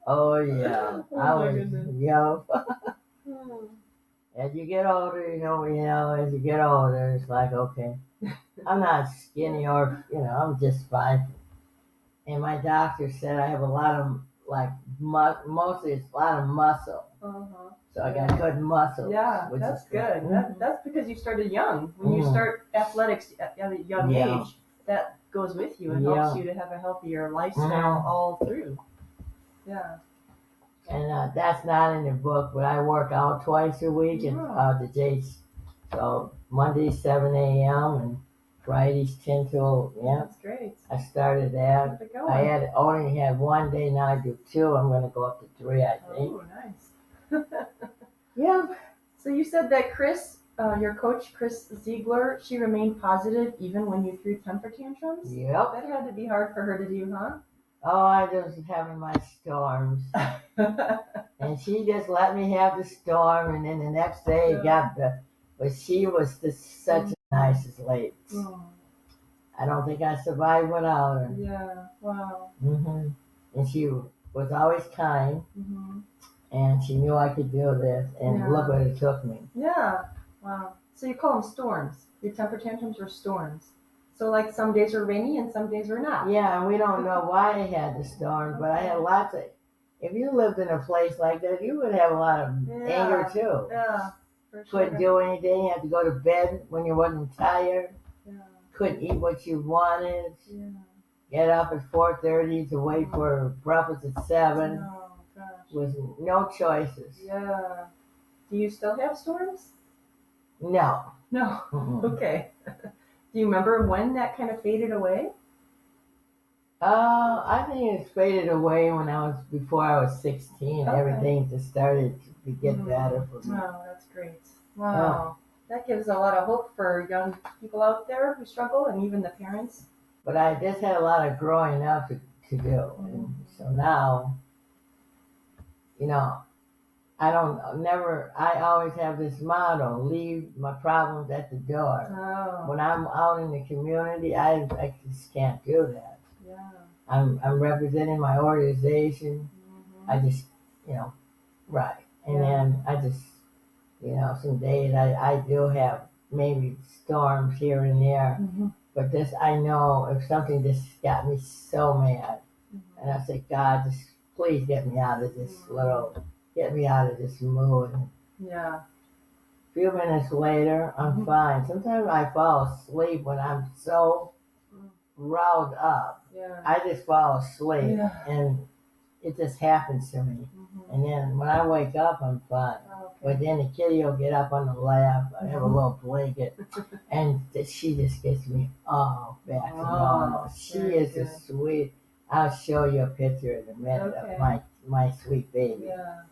Oh, yeah. I was, As you get older, as you get older, it's like, okay, I'm not skinny or, I'm just fine. And my doctor said I have a lot of, like, mostly it's a lot of muscle. So I got good muscle. Yeah, that's good. That's because you started young. When you start athletics at a young age, that goes with you and helps you to have a healthier lifestyle all through. Yeah. And that's not in the book, but I work out twice a week at the Jays. So Monday 7 a.m. and Fridays 10 till, That's great. I started that. I only had one day, now I do two. I'm going to go up to 3, I think. Oh, nice. Yeah. So you said that Chris, your coach, Chris Ziegler, she remained positive even when you threw temper tantrums? Yep. That had to be hard for her to do, huh? Oh, I just was having my storms. And she just let me have the storm, and then the next day but she was just such a nicest lady. I don't think I survived without her. Yeah, wow. And she was always kind, and she knew I could do this, and look what it took me. Yeah, wow. So you call them storms. Your temper tantrums were storms. So like some days were rainy and some days were not. Yeah, and we don't know why I had the storms, but I had lots of, if you lived in a place like that, you would have a lot of anger too. Yeah, for sure. Couldn't do anything, you had to go to bed when you wasn't tired. Yeah. Couldn't eat what you wanted. Yeah. Get up at 4:30 to wait for breakfast at 7. Oh, gosh. With no choices. Yeah. Do you still have storms? No. No. Okay. Do you remember when that kind of faded away? I think it faded away before I was 16. Okay. Everything just started to get better for me. Wow, that's great. Wow. That gives a lot of hope for young people out there who struggle, and even the parents. But I just had a lot of growing up to do. And so now, I always have this motto, leave my problems at the door. Oh. When I'm out in the community, I just can't do that. Yeah. I'm representing my organization. I just, right. And then I just, some days I do have maybe storms here and there. But this, I know if something just got me so mad, and I say, God, just please get me out of this get me out of this mood. Yeah. few minutes later, I'm fine. Sometimes I fall asleep when I'm so riled up. Yeah. I just fall asleep, Yeah. and it just happens to me. And then when I wake up, I'm fine. Okay. But then the kitty will get up on the lap. I have a little blanket, and she just gets me all back to normal. She is a sweet. I'll show you a picture in a minute of my sweet baby. Yeah.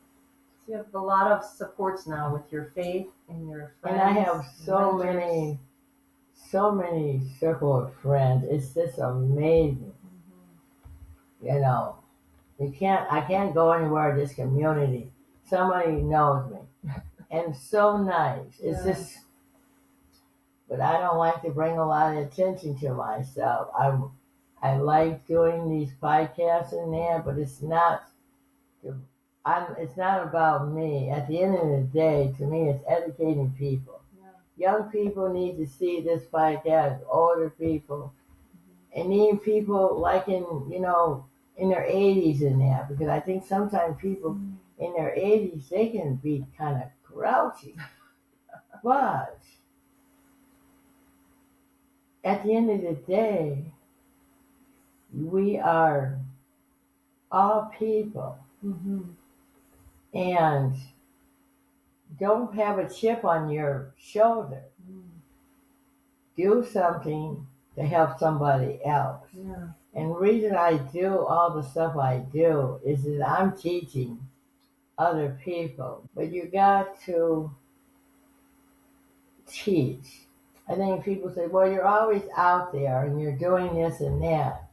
So you have a lot of supports now with your faith and your friends. And I have so many circle of friends. It's just amazing. You know, I can't go anywhere in this community. Somebody knows me. And so nice. It's just, but I don't like to bring a lot of attention to myself. I like doing these podcasts in there, but it's not about me. At the end of the day, to me, it's educating people. Young people need to see this podcast, older people, and even people like in their 80s in there, because I think sometimes people in their 80s, they can be kind of grouchy. But at the end of the day, we are all people. And don't have a chip on your shoulder. Do something to help somebody else. And the reason I do all the stuff I do is that I'm teaching other people. But you got to teach. I think people say, well, you're always out there and you're doing this and that.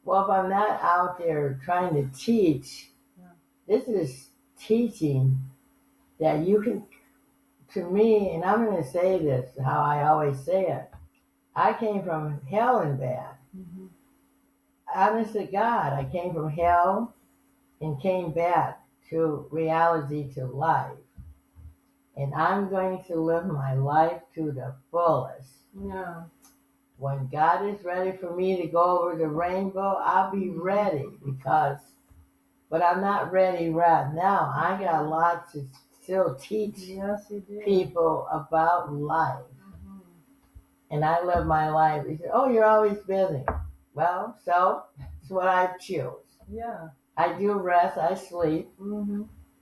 Well, if I'm not out there trying to teach, this is teaching that you can, to me, and I'm going to say this how I always say it, I came from hell and back. Honest to God, I came from hell and came back to reality, to life. And I'm going to live my life to the fullest. Yeah. When God is ready for me to go over the rainbow, I'll be ready but I'm not ready right now. I got a lot to still teach people about life. And I live my life. You say, oh, you're always busy. Well, so it's what I choose. Yeah. I do rest, I sleep.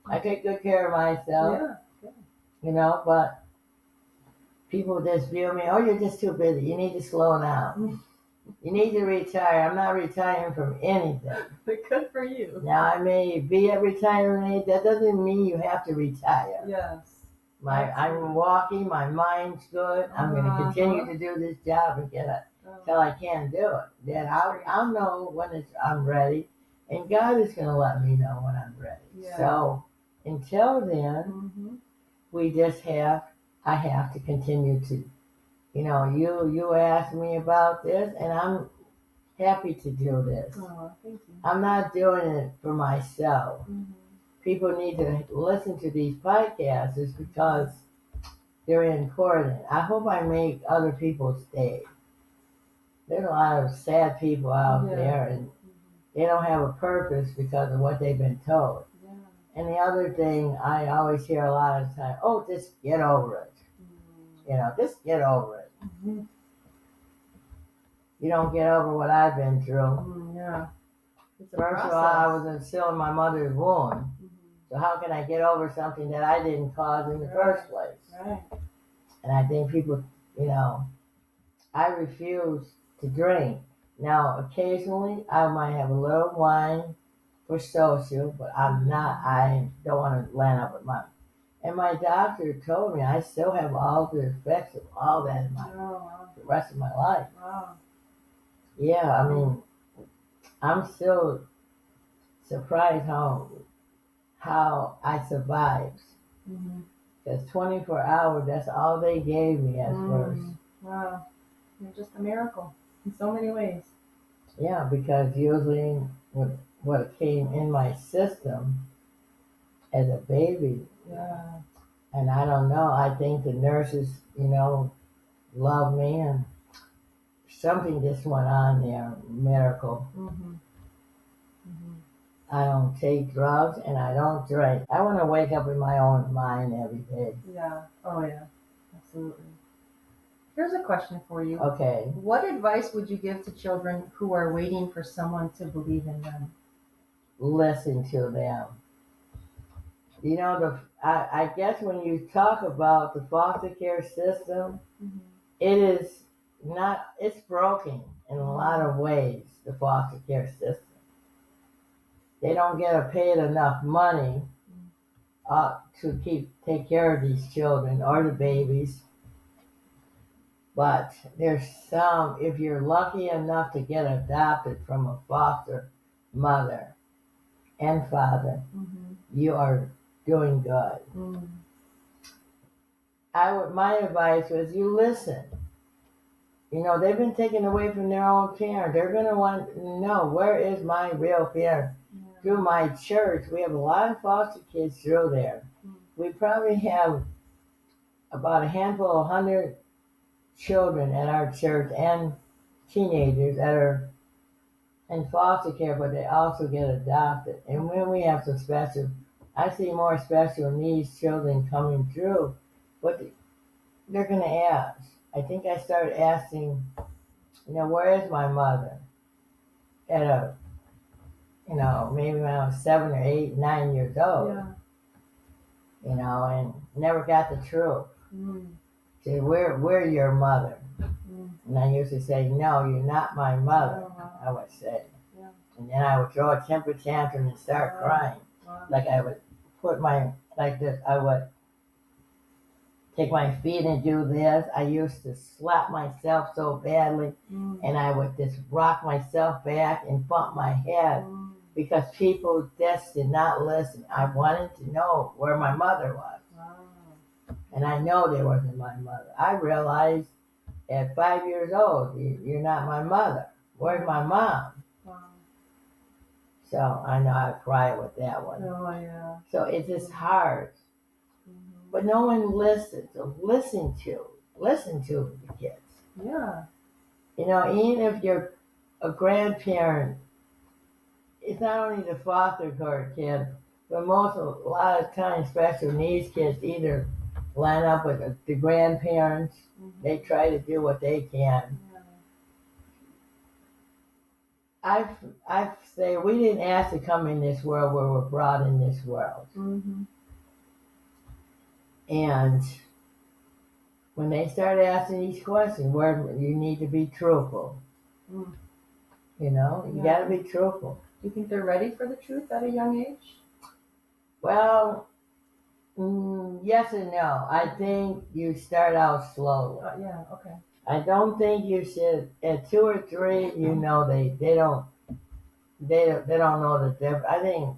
I take good care of myself. But people just view me, oh, you're just too busy. You need to slow down. You need to retire. I'm not retiring from anything. But good for you. Now, I may be at retirement age. That doesn't mean you have to retire. Yes. I'm walking. My mind's good. I'm going to continue to do this job until I can't do it. Then I'll know when I'm ready. And God is going to let me know when I'm ready. Yeah. So until then, I have to continue to, you asked me about this, and I'm happy to do this. Oh, thank you. I'm not doing it for myself. People need to listen to these podcasts because they're important. I hope I make other people stay. There's a lot of sad people out there, and they don't have a purpose because of what they've been told. And the other thing I always hear a lot of times, oh, just get over it. Just get over it. You don't get over what I've been through. First of all, I was still in my mother's womb. So how can I get over something that I didn't cause in the first place? Right. And I think people, I refuse to drink. Now, occasionally, I might have a little wine for social, but I don't want to land up with mine. And my doctor told me I still have all the effects of all that in the rest of my life. Wow. Yeah, I mean, I'm still surprised how I survived. Because 24 hours, that's all they gave me at first. Wow. You're just a miracle in so many ways. Yeah, because usually what came in my system as a baby, and I don't know, I think the nurses, love me, and something just went on there, miracle. I don't take drugs, and I don't drink. I want to wake up in my own mind every day. Yeah. Oh, yeah. Absolutely. Here's a question for you. Okay. What advice would you give to children who are waiting for someone to believe in them? Listen to them. You know, I guess when you talk about the foster care system, it is not, it's broken in a lot of ways, the foster care system. They don't get paid enough money to take care of these children or the babies. But there's some, if you're lucky enough to get adopted from a foster mother and father, you are doing good. My advice was you listen. You know, they've been taken away from their own parent. They're going to want to know, where is my real parent? Yeah. Through my church, we have a lot of foster kids through there. We probably have about a handful of 100 children at our church and teenagers that are in foster care, but they also get adopted. And when we have some I see more special needs children coming through, but they're going to ask. I think I started asking, where is my mother? At maybe when I was 7 or 8, 9 years old. Yeah. And never got the truth. Say, we're your mother. And I used to say, no, you're not my mother, I would say. Yeah. And then I would throw a temper tantrum and start crying. Like I would like this, I would take my feet and do this. I used to slap myself so badly, and I would just rock myself back and bump my head because people just did not listen. I wanted to know where my mother was. And I know they wasn't my mother. I realized at 5 years old, you're not my mother. Where's my mom? So I know I cry with that one. Oh, yeah. So it's just hard. But no one listens. So listen to the kids. Yeah. Even if you're a grandparent, it's not only the foster care kid, but a lot of times special needs kids either line up with the grandparents. They try to do what they can. Yeah. I say we didn't ask to come in this world, where we're brought in this world. And when they start asking these questions, where you need to be truthful. You got to be truthful. Do you think they're ready for the truth at a young age? Well, yes and no. I think you start out slowly. Yeah, okay. I don't think you should, at 2 or 3, they don't know the difference. I think,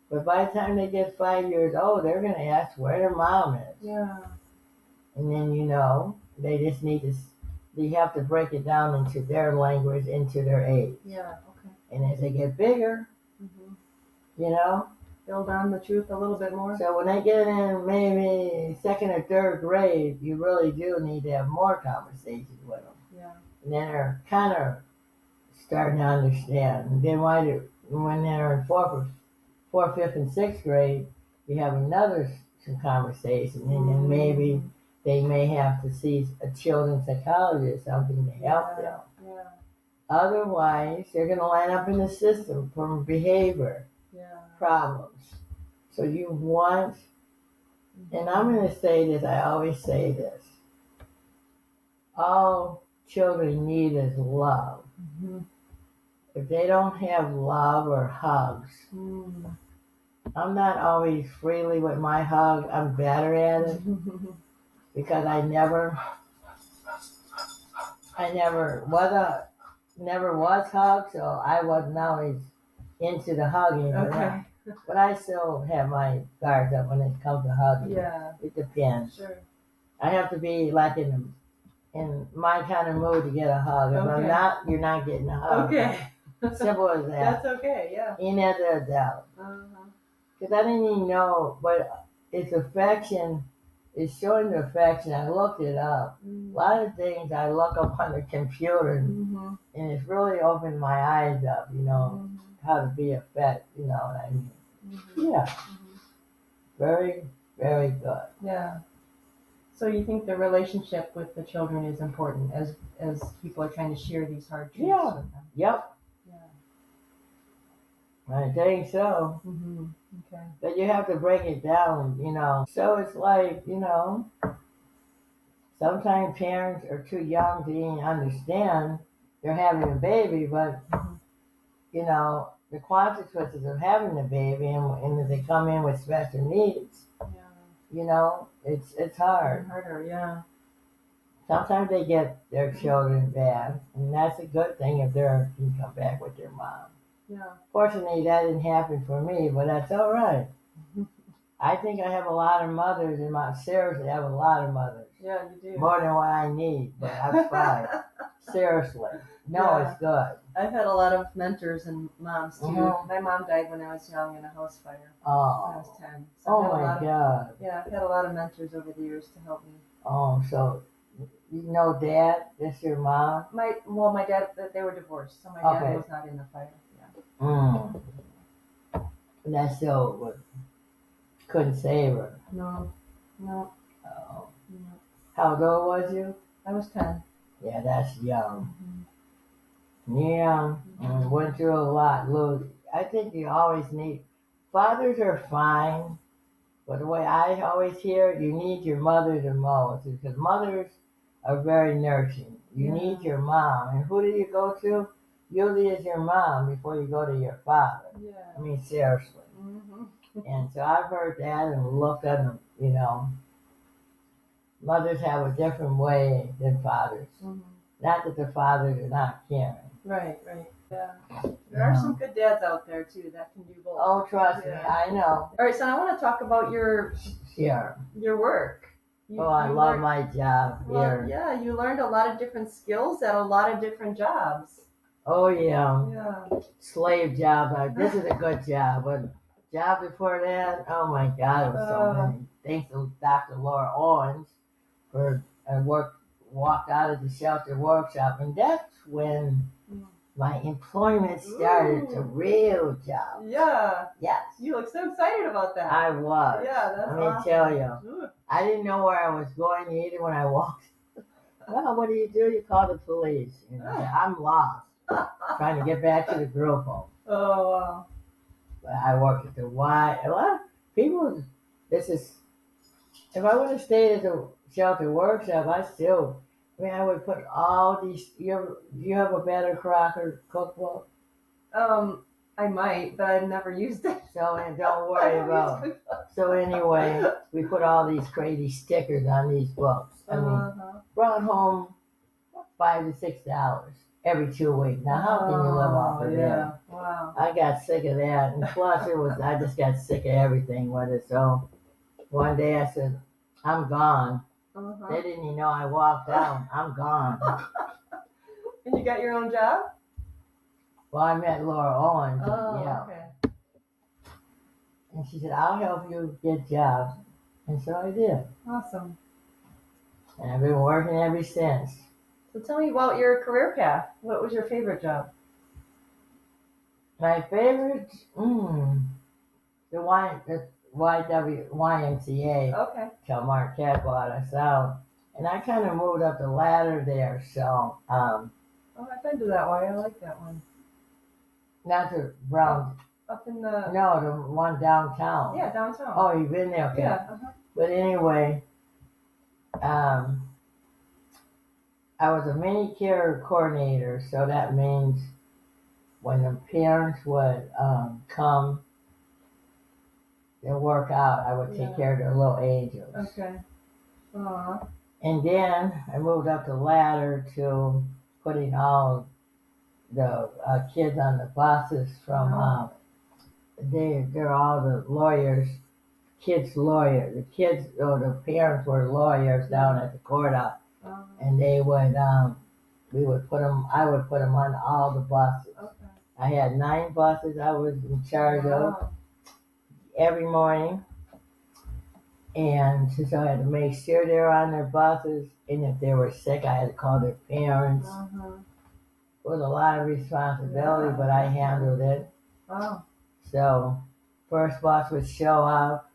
but by the time they get 5 years old, they're going to ask where their mom is. Yeah. And then, they just you have to break it down into their language, into their age. Yeah, okay. And as they get bigger, build on the truth a little bit more. So when they get in maybe 2nd or 3rd grade, you really do need to have more conversations with them. Yeah. And then they're kind of starting to understand. And then when they're in 4th, 5th, and 6th grade, you have some conversation. And then maybe they may have to see a children's psychologist or something to help them. Yeah. Otherwise, they're going to line up in the system from behavior problems. So you want, and I'm going to say this, I always say this, all children need is love. If they don't have love or hugs, I'm not always freely with my hug. I'm better at it because I never was hugged, so I wasn't always into the hugging. Okay. But I still have my guards up when it comes to hugging. Yeah. It depends. Sure. I have to be like in my kind of mood to get a hug. If I'm not, you're not getting a hug. Okay. Simple as that. That's okay, yeah. Ain't that a doubt. Because I didn't even know, but it's affection. It's showing the affection. I looked it up. A lot of things I look up on the computer, and it's really opened my eyes up, how to be a pet. You know what I mean? Mm-hmm. Yeah, Mm-hmm. very, very good. Yeah. So you think the relationship with the children is important as people are trying to share these hard truths Yeah. with them? Yep. Yeah. I think so. Mm-hmm. Okay. But you have to break it down, So it's like, sometimes parents are too young to even understand they're having a baby, but, the consequences of having a baby and if they come in with special needs, it's hard. Harder, yeah. Sometimes they get their children back, and that's a good thing if they can come back with their mom. Yeah. Fortunately, that didn't happen for me, but that's all right. I think I have a lot of mothers in my seriously. I have a lot of mothers. Yeah, you do. More than what I need, but I'm fine. Seriously, no, Yeah. It's good. I've had a lot of mentors and moms too. Mhm. My mom died when I was young in a house fire. Oh, When I was 10. So oh my God. Yeah, I've had a lot of mentors over the years to help me. Oh, so you know Dad? This your mom? My dad, they were divorced, so my dad was not in the fire. Yeah. Mm. And that still couldn't save her. No. Oh. No. How old was you? I was 10. Yeah, that's young. Mm-hmm. Yeah, went through a lot. Look, I think you always need, fathers are fine, but the way I always hear it, you need your mother the most because mothers are very nurturing. You need your mom. And who do you go to? Usually it's your mom before you go to your father. Yeah. I mean, seriously. Mm-hmm. And so I've heard that and looked at them, mothers have a different way than fathers. Mm-hmm. Not that the fathers are not caring. Right. Yeah. There are some good dads out there too that can do both. Oh, trust me, I know. All right, so I want to talk about your work. I love my job here. Yeah, you learned a lot of different skills at a lot of different jobs. Oh yeah. Yeah. Slave job. This is a good job, but job before that, oh my God, it was so many. Thanks to Dr. Laura Owens for walked out of the shelter workshop, and that's when my employment started. The real job. Yeah. Yes. You look so excited about that. I was. Yeah, that's awesome. Let me tell you. I didn't know where I was going either when I walked. Well, what do? You call the police. I'm lost. Trying to get back to the group home. Oh, wow. But I worked at the Y. Well, people, if I would have stayed at the shelter workshop, I would put all these, do you have a Better Crocker cookbook? I might, but I've never used it. So, and don't worry about it. So anyway, we put all these crazy stickers on these books. I mean, brought home $5 to $6 every 2 weeks. Now, how can you live off of that? Wow. I got sick of that. And plus, I just got sick of everything with it. So one day I said, I'm gone. They didn't even know I walked out. I'm gone. And you got your own job? Well, I met Laura Owens. Okay. And she said, I'll help you get jobs. And so I did. Awesome. And I've been working ever since. So tell me about your career path. What was your favorite job? My favorite, the YMCA. Okay. Till Marquette bought us out. And I kind of moved up the ladder there, so. I've been to that one. I like that one. Not the Brown. Up in the. No, the one downtown. Yeah, downtown. Oh, you've been there? Okay. Yeah. But anyway, I was a mini care coordinator, so that means when the parents would come and work out, I would take care of their little angels. Okay. Aww. And then I moved up the ladder to putting all the kids on the buses from, they're all the lawyers, kids lawyers. The parents were lawyers down at the courthouse. And they would, I would put them on all the buses. Okay. I had 9 buses I was in charge of every morning. And so I had to make sure they were on their buses. And if they were sick, I had to call their parents. It was a lot of responsibility, but I handled it. Wow. So first bus would show up,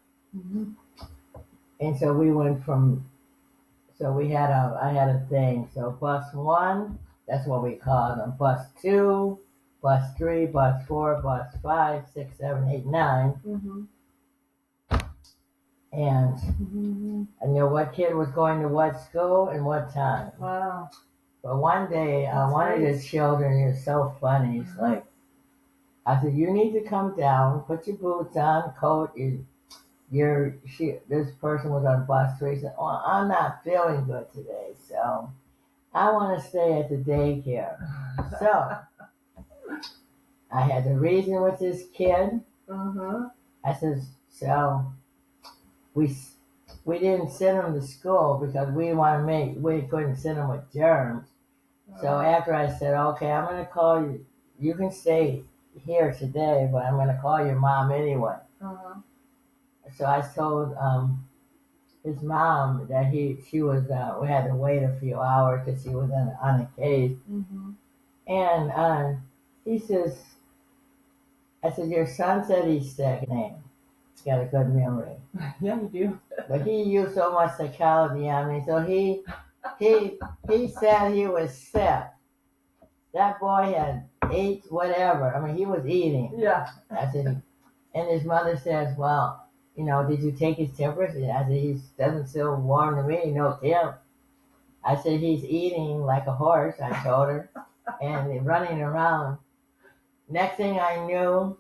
and so we went from. So I had a thing. So bus one, that's what we called them. Bus two, bus three, bus four, bus 5, 6, 7, 8, 9. And I knew what kid was going to what school and what time. Wow. But one day, one of the children is so funny. He's like, I said, you need to come down, put your boots on, coat. This person was on bus 3. He said, well, I'm not feeling good today, so I want to stay at the daycare. So I had to reason with this kid. I said, so we didn't send him to school because we couldn't send him with germs. So after I said, okay, I'm going to call you. You can stay here today, but I'm going to call your mom anyway. So I told his mom that she was we had to wait a few hours because she was on a case. And he says, I said, your son said he's sick. Name. He's got a good memory. Yeah, you do. But he used so much psychology on me. So he said he was sick. That boy had ate whatever. I mean, he was eating. Yeah. I said, and his mother says, well, did you take his temperature? I said, he doesn't feel warm to me, no temp. I said, he's eating like a horse, I told her, and running around. Next thing I knew,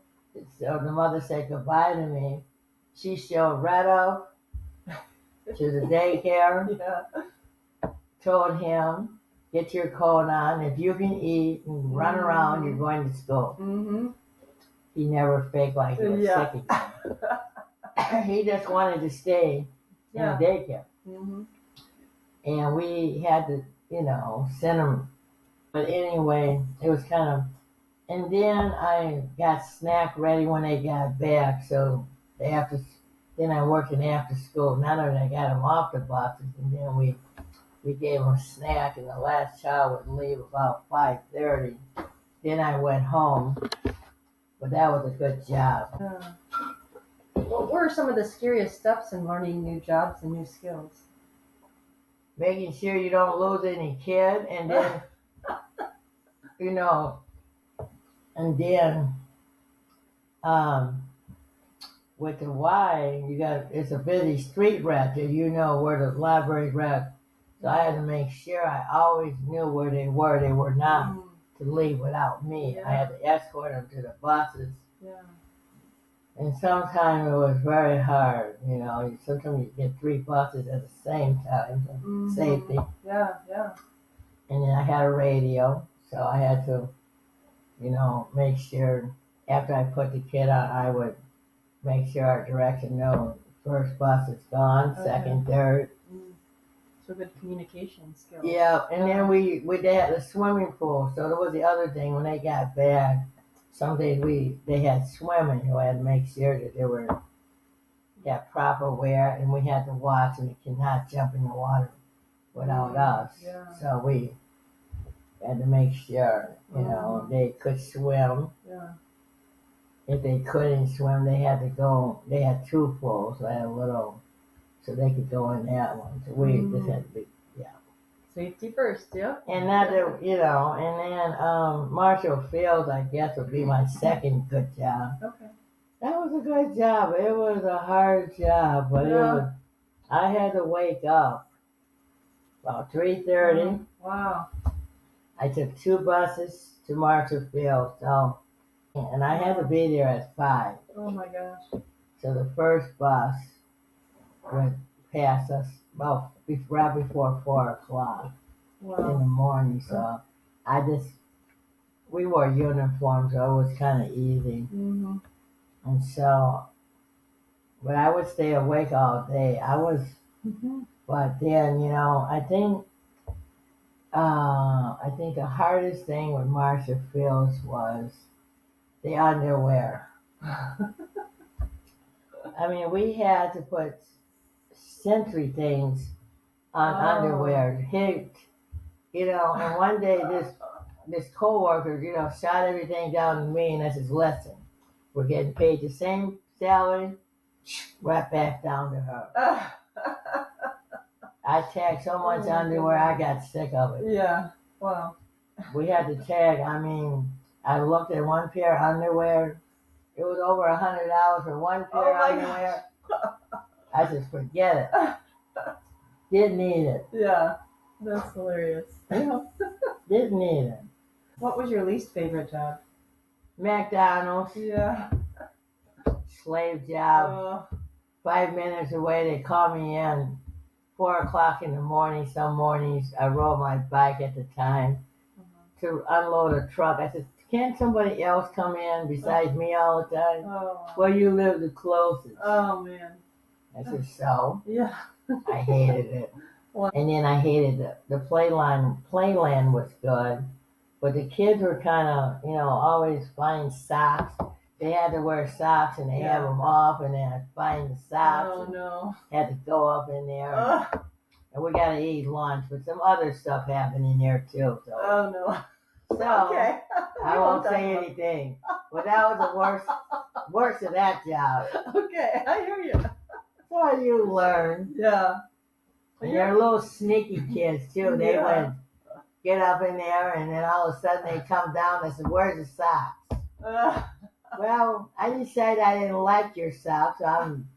so the mother said goodbye to me. She showed right up to the daycare, told him, get your coat on. If you can eat and run around, you're going to school. He never faked like he was sick again. He just wanted to stay in the daycare. And we had to, send him. But anyway, it was kind of, and then I got snack ready when they got back. So then I worked in after school. Not only I got them off the buses, and then we gave them a snack, and the last child would leave about 5:30. Then I went home, but that was a good job. What were some of the scariest steps in learning new jobs and new skills? Making sure you don't lose any kid, and then, and then, with the Y, it's a busy street right there. You know where the library right. So I had to make sure I always knew where they were. They were not to leave without me. I had to escort them to the buses. And sometimes it was very hard. Sometimes you get 3 buses at the same time for safety. And then I had a radio, so I had to, make sure after I put the kid on, I would make sure our direction known. First bus is gone, second, third. So good communication skills. Yeah, and then they had the swimming pool. So that was the other thing when they got back. Some days they had swimming. We had to make sure that they got proper wear, and we had to watch, and they cannot jump in the water without us. So we had to make sure, they could swim. If they couldn't swim, they had to go. They had 2 pools. So I had a little, so they could go in that one. So we just had to be, safety first, And that, and then Marshall Fields, I guess, would be my second good job. Okay. That was a good job. It was a hard job, but I had to wake up about 3:30. Wow. I took 2 buses to Marshall Fields, and I had to be there at 5. Oh my gosh. So the first bus would pass us right before 4 o'clock in the morning. So we wore uniforms, so it was kind of easy. And so, but I would stay awake all day. But then, I think the hardest thing with Marshall Fields was the underwear. I mean, we had to put sentry things on underwear. And one day this co-worker, shot everything down to me, and that's his lesson. We're getting paid the same salary, right back down to her. I tagged so much underwear, I got sick of it. Yeah. Wow. We had to tag. I mean, I looked at one pair of underwear. It was over $100 for one pair of underwear. I just forget it. Didn't need it. Yeah. That's hilarious. Didn't need it. What was your least favorite job? McDonald's, Yeah. slave job. 5 minutes away, they call me in. 4 o'clock in the morning. Some mornings, I rode my bike at the time to unload a truck. I said, "Can't somebody else come in besides me all the time? Where you live the closest?" Oh man. I said, "So." Yeah. I hated it. Wow. And then I hated the playland was good, but the kids were kind of, always buying socks. They had to wear socks and they have them off, and then buying the socks. Oh no. Had to go up in there. And we got to eat lunch, but some other stuff happened in there too. So, Oh no. so Okay. I won't say anything. But that was the worst of that job. Okay, I hear you. That's how you learn. Yeah. And they're little sneaky kids too. They would get up in there, and then all of a sudden they come down and say, "Where's the socks?" Well, I decided I didn't like your socks. So I'm,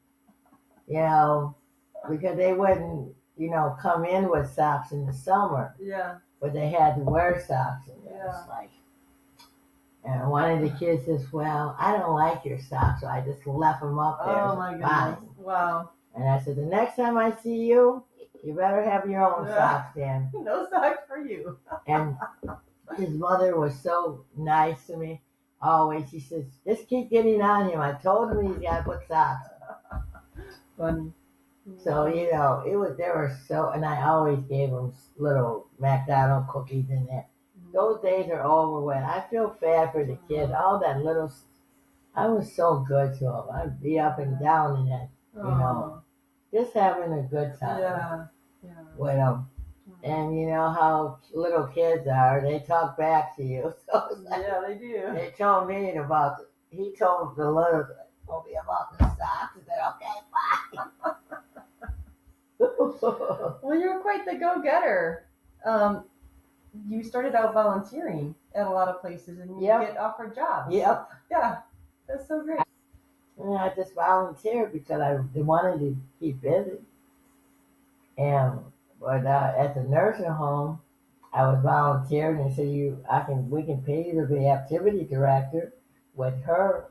because they wouldn't, come in with socks in the summer. Yeah. But they had to wear socks. And Yeah. it's like, and one of the kids says, "Well, I don't like your socks," so I just left them up there. Oh my goodness. Fine. Wow. And I said, "The next time I see you, you better have your own socks then." No socks for you. And his mother was so nice to me. Always, she says, "Just keep getting on him. I told him he's got to put socks on." Funny. So, they were so, and I always gave them little McDonald's cookies in there. Those days are over with. I feel bad for the kids. All that little, I was so good to them. I'd be up and down in that, just having a good time. Yeah. With them. And you know how little kids are, they talk back to you. So it's like, Yeah, they do. they told me he told the little, told me about the socks. I said, "Okay, fine." Well, you're quite the go-getter. You started out volunteering at a lot of places, and you get offered jobs. Yep. Yeah, that's so great. And I just volunteered because I wanted to keep busy. But at the nursing home, I was volunteering and said, we can pay you to be activity director with her.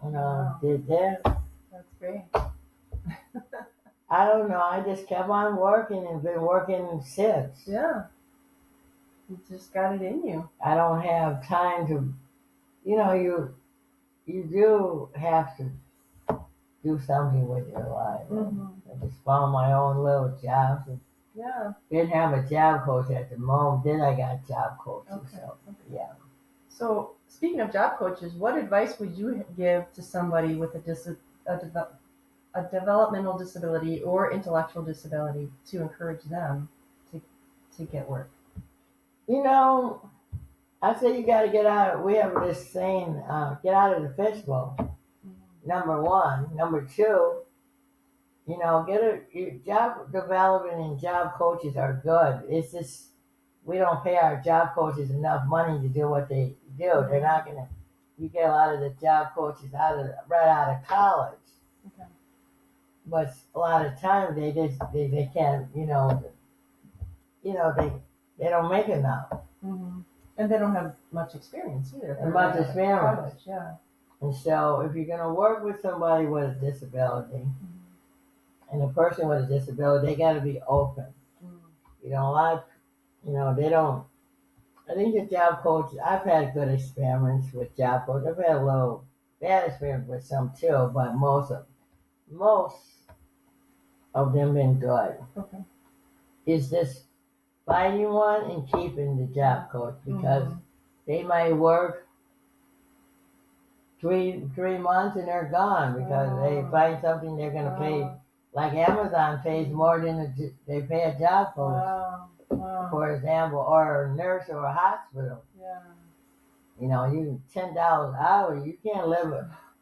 Did that. That's great. I don't know. I just kept on working and been working since. Yeah. You just got it in you. I don't have time to, you do have to do something with your life. I just found my own little jobs. Yeah. Didn't have a job coach at the moment. Then I got job coaches. Okay. So, yeah. So, speaking of job coaches, what advice would you give to somebody with a developmental disability or intellectual disability to encourage them to get work? I say you got to get out. We have this saying, get out of the fishbowl. Number one. Number two, your job development and job coaches are good. It's just we don't pay our job coaches enough money to do what they do. They're not gonna. You get a lot of the job coaches right out of college. Okay. But a lot of times they can't. They don't make enough. Mm-hmm. And they don't have much experience either. And much experience. College, yeah. And so if you're gonna work with somebody with a disability. And a person with a disability, they got to be open. A lot of, they don't. I think the job coaches, I've had good experience with job coaches. I've had a little bad experience with some too, but most of them been good. Okay. It's just finding one and keeping the job coach because they might work 3 months and they're gone because they find something they're going to pay. Like Amazon pays more than they pay a job coach, for example, or a nurse or a hospital. Yeah. You $10 an hour, you can't live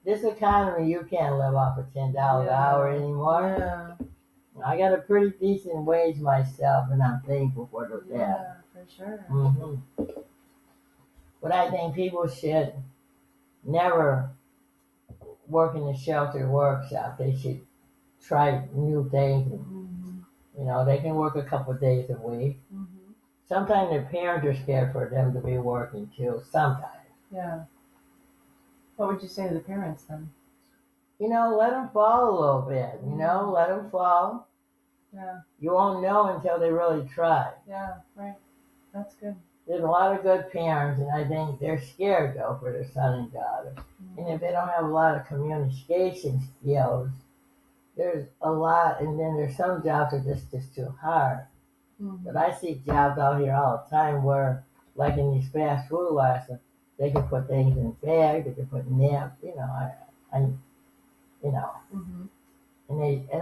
this economy, you can't live off of $10 an hour anymore. Yeah. I got a pretty decent wage myself, and I'm thankful for that. Yeah, for sure. But I think people should never work in a shelter workshop. They should try new things. They can work a couple of days a week. Sometimes their parents are scared for them to be working too. Sometimes. Yeah. What would you say to the parents then? Let them fall a little bit. Let them fall. Yeah. You won't know until they really try. Yeah, right. That's good. There's a lot of good parents, and I think they're scared, though, for their son and daughter. And if they don't have a lot of communication skills, there's a lot, and then there's some jobs that are just too hard. But I see jobs out here all the time where, like in these fast food licenses, they can put things in bags, they can put naps, And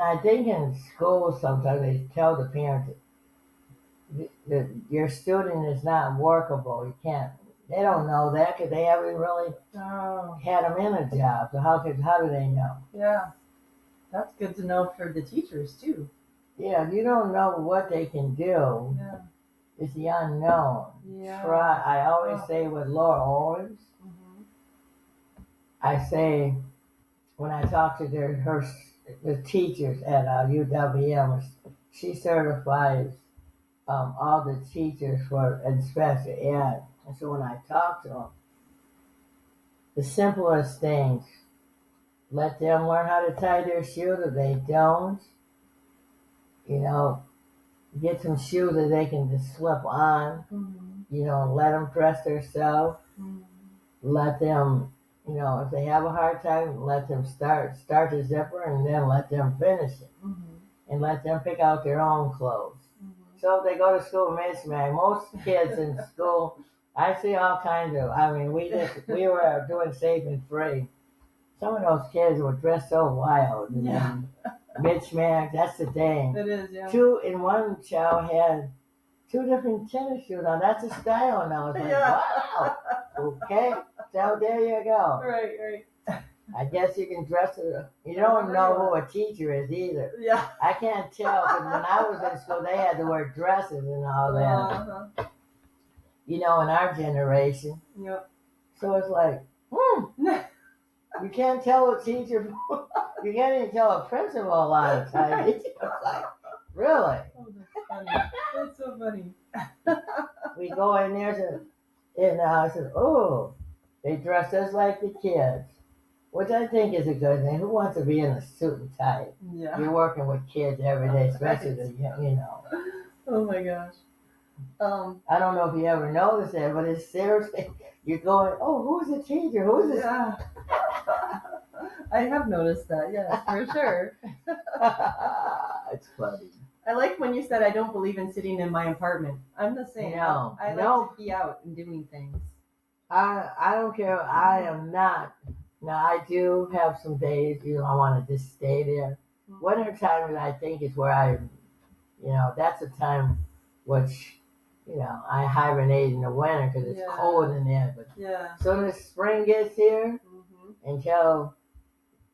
I think in schools sometimes they tell the parents that your student is not workable. You can't. They don't know that because they haven't really had them in a job. So how do they know? Yeah, that's good to know for the teachers too. Yeah, you don't know what they can do. Yeah. It's the unknown. Yeah. Try. I always say with Laura Owens, I say when I talk to the teachers at UWM, she certifies all the teachers for special ed. And so when I talk to them, the simplest things, let them learn how to tie their shoes. If they don't, get some shoes that they can just slip on. Let them dress themselves. Let them, if they have a hard time, let them start the zipper and then let them finish it. And let them pick out their own clothes. So if they go to school mismatched, most kids in school, I see all kinds of, we were doing safe and free. Some of those kids were dressed so wild. Mismatched, that's the thing. It is, yeah. One child had 2 different tennis shoes on. That's a style now. It's like, wow. Okay, so there you go. Right. I guess you can dress it. You don't know who a teacher is either. Yeah. I can't tell because when I was in school, they had to wear dresses and all that. In our generation. Yep. So it's like, you can't tell a teacher. You can't even tell a principal a lot of times. It's like, really? Oh, that's funny. That's so funny. We go in there and I said, oh, they dress just like the kids. Which I think is a good thing. Who wants to be in a suit and tie? Yeah. You're working with kids every day, especially Oh my gosh. I don't know if you ever noticed that, but it's seriously, you're going, oh, who's the teacher? Who's this? Yeah. I have noticed that, yes, for sure. It's funny. I like when you said I don't believe in sitting in my apartment. I'm the same. No, I like to be out and doing things. I don't care. I am not. Now, I do have some days, I want to just stay there. Winter time, I think, is where that's a time which, I hibernate in the winter because it's cold in there. But soon as spring gets here, until,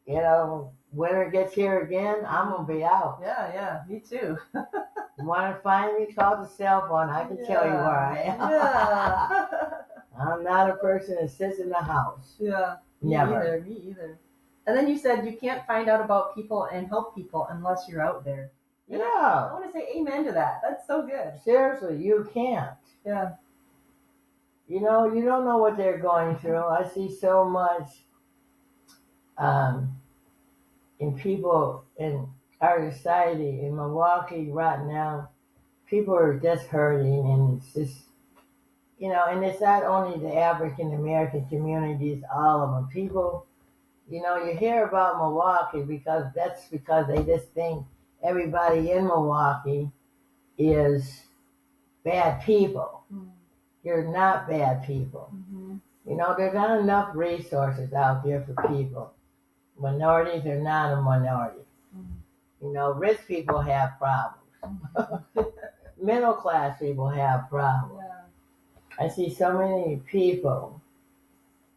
winter gets here again, I'm going to be out. Yeah, me too. You want to find me? Call the cell phone. I can tell you where I am. Yeah. I'm not a person that sits in the house. Yeah. Never. Me either. And then you said you can't find out about people and help people unless you're out there. Yeah. I want to say amen to that. That's so good. Seriously, you can't. Yeah. You don't know what they're going through. I see so much in people in our society in Milwaukee right now. People are just hurting, and it's just, and it's not only the African American communities, all of them. People, you hear about Milwaukee because they just think everybody in Milwaukee is bad people. You're not bad people. There's not enough resources out there for people. Minorities are not a minority. Rich people have problems. Middle class people have problems. Yeah. I see so many people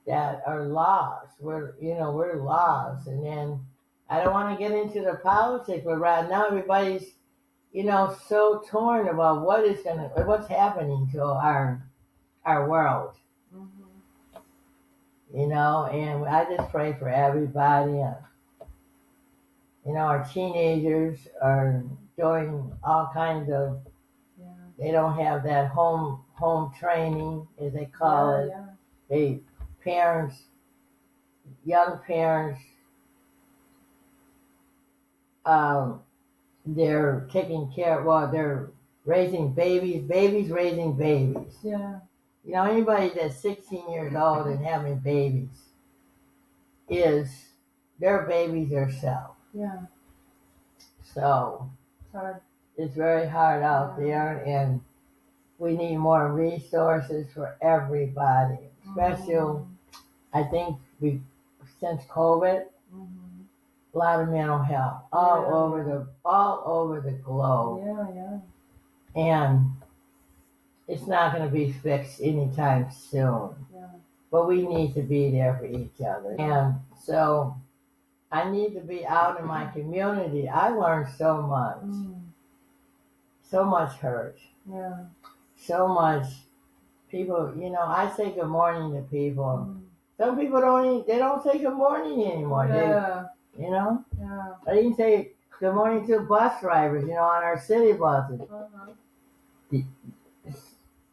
that are lost. We're lost, and then I don't want to get into the politics, but right now everybody's so torn about what's happening to our world. And I just pray for everybody. Our teenagers are doing all kinds of. Yeah. They don't have that home training, as they call it. Yeah. They parents, young parents, they're taking care. Well, they're raising babies raising babies. Yeah. Anybody that's 16 years old and having babies is their babies themselves. Yeah. So It's hard. it's very hard out there, and we need more resources for everybody, especially. I think since COVID, a lot of mental health all over the globe, Yeah. and it's not going to be fixed anytime soon. Yeah. But we need to be there for each other, and so I need to be out in my community. I learned so much hurt, Yeah. so much. People, I say good morning to people. Some people don't say good morning anymore. Yeah. Yeah. Yeah. I even say good morning to bus drivers, on our city buses.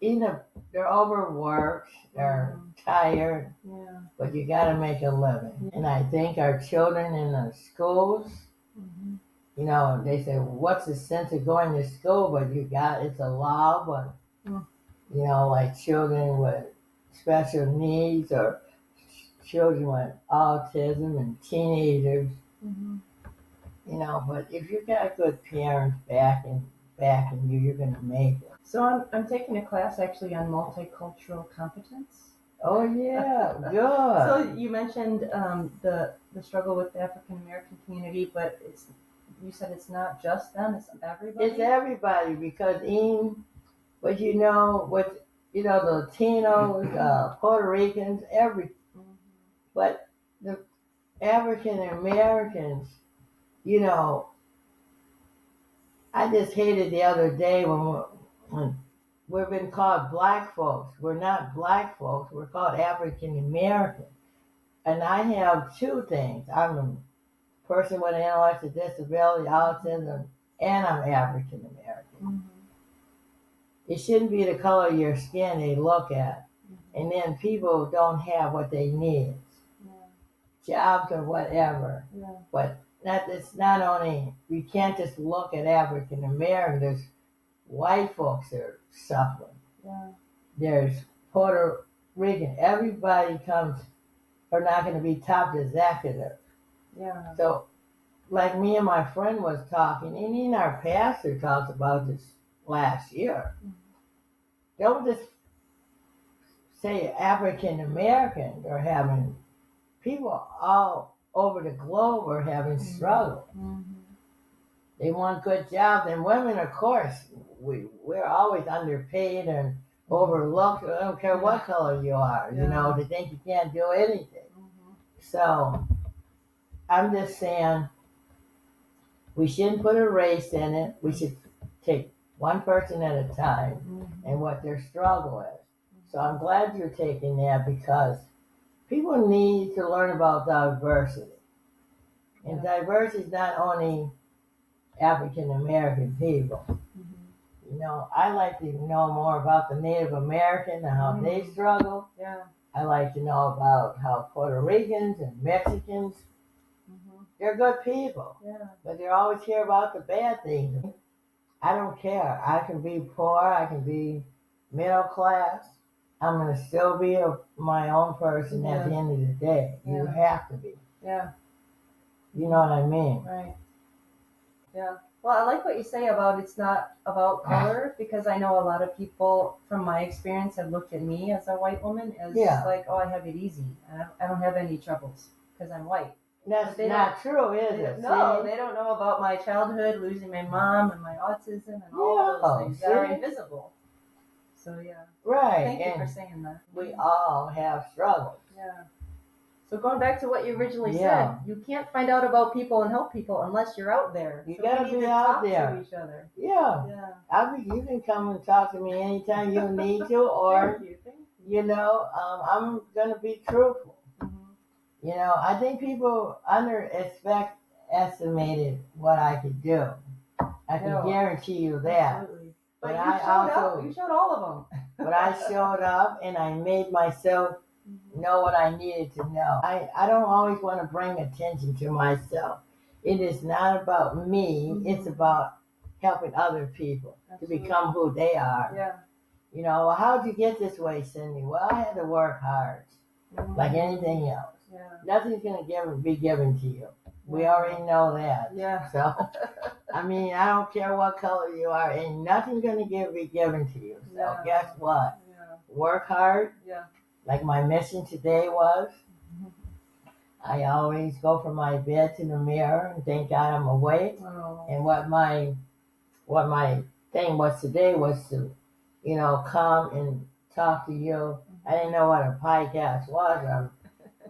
Even if they're overworked, they're tired, but you got to make a living. And I think our children in the schools, they say, what's the sense of going to school? But it's a law, but, like children with special needs or children with autism and teenagers, but if you got good parents backing you, you're going to make it. So I'm taking a class actually on multicultural competence. Oh yeah, good. So you mentioned the struggle with the African American community, but you said it's not just them; it's everybody. It's everybody because the Latinos, Puerto Ricans, but the African Americans, I just hated the other day when we've been called black folks. We're not black folks. We're called African American. And I have two things. I'm a person with an intellectual disability, autism, and I'm African American. It shouldn't be the color of your skin they look at. And then people don't have what they need. Jobs or whatever. But it's not only, we can't just look at African Americans. There's white folks that are suffering. There's Puerto Rican. Everybody are not going to be top executive. So, like me and my friend was talking, and even our pastor talked about this last year. Don't just say African Americans are having, people all over the globe are having struggle. They want good jobs, and women, of course, we're always underpaid and overlooked. I don't care what color you are, they think you can't do anything. So I'm just saying we shouldn't put a race in it. We should take one person at a time and what their struggle is. So I'm glad you're taking that because people need to learn about diversity. And diversity is not only African American people. I like to know more about the Native American and how they struggle. I like to know about how Puerto Ricans and Mexicans, they're good people. But they always hear about the bad things. I don't care. I can be poor. I can be middle class. I'm going to still be my own person at the end of the day. You have to be. You know what I mean? Right. Yeah. Well, I like what you say about it's not about color because I know a lot of people, from my experience, have looked at me as a white woman as like, oh, I have it easy. I don't have any troubles because I'm white. That's not true, is it? No, they don't know about my childhood, losing my mom and my autism and all those things that are invisible. So, yeah. Right. Thank you for saying that. We all have struggles. Yeah. So going back to what you originally Yeah. said, you can't find out about people and help people unless you're out there. You So gotta we need be to out talk there. to each other. Yeah. Yeah. You can come and talk to me anytime you need to, or, Thank you. I'm going to be truthful. Mm-hmm. I think people underestimated what I could do. I can guarantee you that. Absolutely. But you I showed also, up. You showed all of them. but I showed up and I made myself know what I needed to know. I don't always want to bring attention to myself. It is not about me. Mm-hmm. It's about helping other people to become who they are. Yeah. Well, how'd you get this way, Cindy? Well, I had to work hard, like anything else. Yeah. Nothing's going to be given to you. We already know that. Yeah. So, I don't care what color you are, ain't nothing going to be given to you. So, guess what? Yeah. Work hard. Yeah. Like my mission today was. I always go from my bed to the mirror and thank God I'm awake. Oh. And what my thing was today was to, come and talk to you. I didn't know what a podcast was.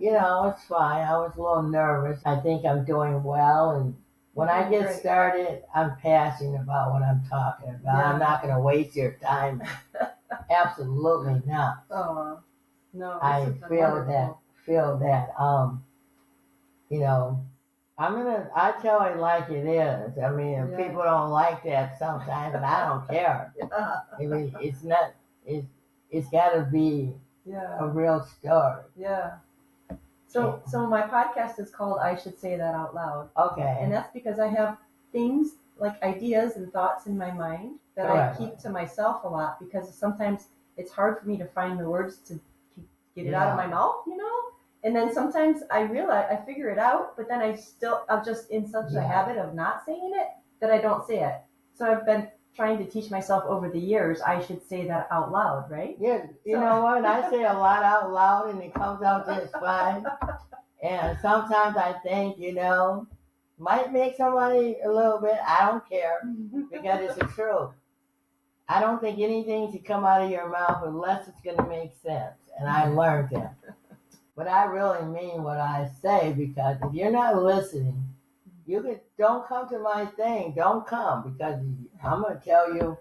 It's fine. I was a little nervous. I think I'm doing well. And when I get started, I'm passionate about what I'm talking about. Yeah. I'm not going to waste your time. Absolutely not. Oh, no. I feel that. I tell it like it is. If people don't like that sometimes, and I don't care. It's got to be a real story. Yeah. So my podcast is called I Should Say That Out Loud. Okay. And that's because I have things like ideas and thoughts in my mind that I keep to myself a lot, because sometimes it's hard for me to find the words to get it out of my mouth, And then sometimes I figure it out, but then I'm just in such a habit of not saying it that I don't say it. So I've been trying to teach myself over the years, I should say that out loud, right? Yeah, you know what? I say a lot out loud and it comes out just fine. And sometimes I think, might make somebody a little bit, I don't care, because it's the truth. I don't think anything should come out of your mouth unless it's going to make sense. And I learned that. But I really mean what I say, because if you're not listening, don't come to my thing. Don't come, because I'm going to tell you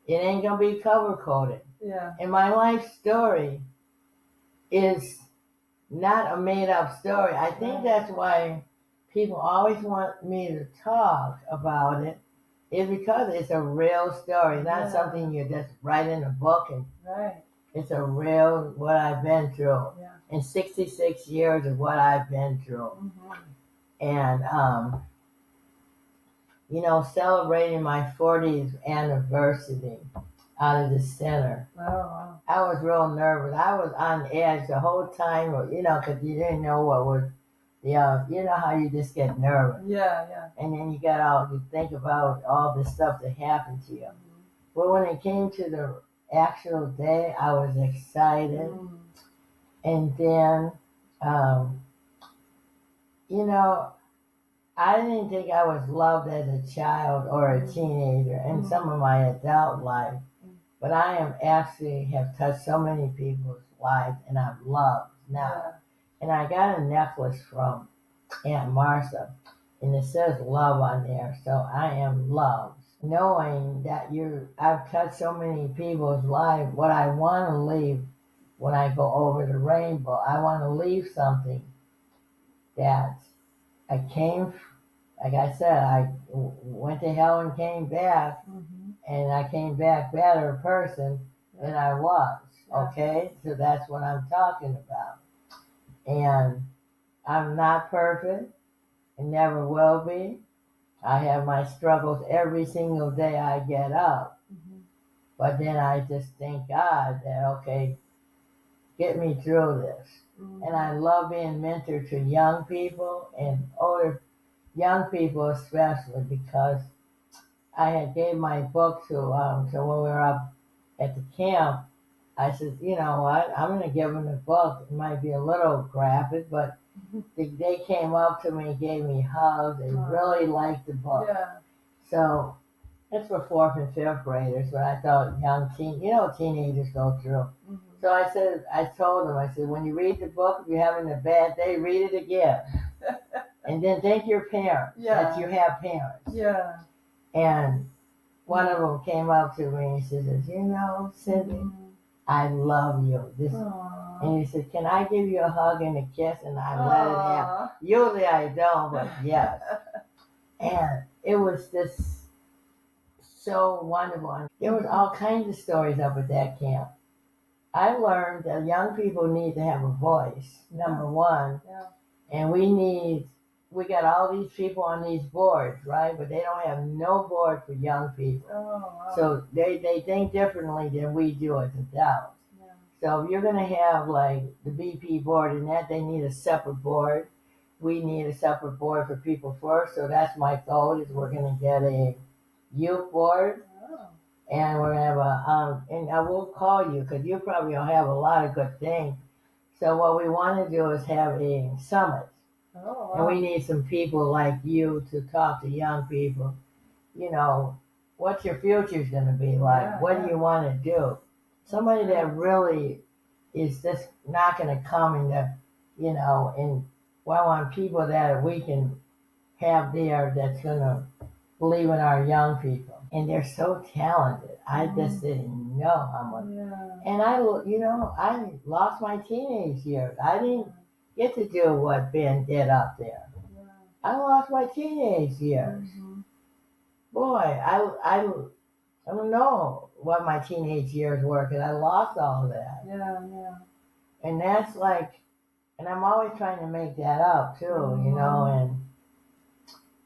it ain't going to be cover coded. Yeah. And my life story is not a made up story. I think that's why people always want me to talk about it, is because it's a real story, not something you just write in a book. And it's a real, what I've been through. Yeah. And 66 years of what I've been through. And, celebrating my 40th anniversary out of the center. Wow. I was real nervous. I was on edge the whole time, because you didn't know what was, how you just get nervous. Yeah. And then you think about all the stuff that happened to you. But when it came to the actual day, I was excited. And then, I didn't think I was loved as a child or a teenager in some of my adult life. But I have touched so many people's lives, and I'm loved now. And I got a necklace from Aunt Martha, and it says love on there, so I am loved. Knowing that I've touched so many people's lives, what I want to leave when I go over the rainbow, I want to leave something that like I said, I went to hell and came back, and I came back better person than I was, okay? So that's what I'm talking about. And I'm not perfect, and never will be. I have my struggles every single day I get up. But then I just thank God that, okay, get me through this. And I love being mentor to young people and older young people especially, because I had gave my book to when we were up at the camp. I said, you know what, I'm going to give them the book. It might be a little graphic, but they came up to me, gave me hugs. They really liked the book. So it's for 4th and 5th graders, but I thought teenagers go through. So I told them, I said, when you read the book, if you're having a bad day, read it again. And then thank your parents that you have parents. Yeah. And one of them came up to me and she says, you know, Cindy, I love you. And he said, can I give you a hug and a kiss? And I let it happen. Usually I don't, but yes. And it was just so wonderful. There was all kinds of stories up at that camp. I learned that young people need to have a voice, number one. Yeah. And we got all these people on these boards, right? But they don't have no board for young people. Oh, wow. So they think differently than we do as adults. Yeah. So if you're going to have like the BP board and that, they need a separate board. We need a separate board for people first. So that's my goal is we're going to get a youth board. Oh. And we're going to have and I will call you because you probably will have a lot of good things. So what we want to do is have a summit. Oh, wow. And we need some people like you to talk to young people. You know, what's your future's going to be like? Yeah, what do you want to do? Somebody that really is just not going to come in the, you know, and I want people that we can have there that's going to believe in our young people. And they're so talented. I just didn't know how much. Yeah. And I lost my teenage years. I didn't get to do what Ben did up there. Yeah. I lost my teenage years. Mm-hmm. Boy, I don't know what my teenage years were because I lost all of that. Yeah, yeah. And that's like, and I'm always trying to make that up too, you know,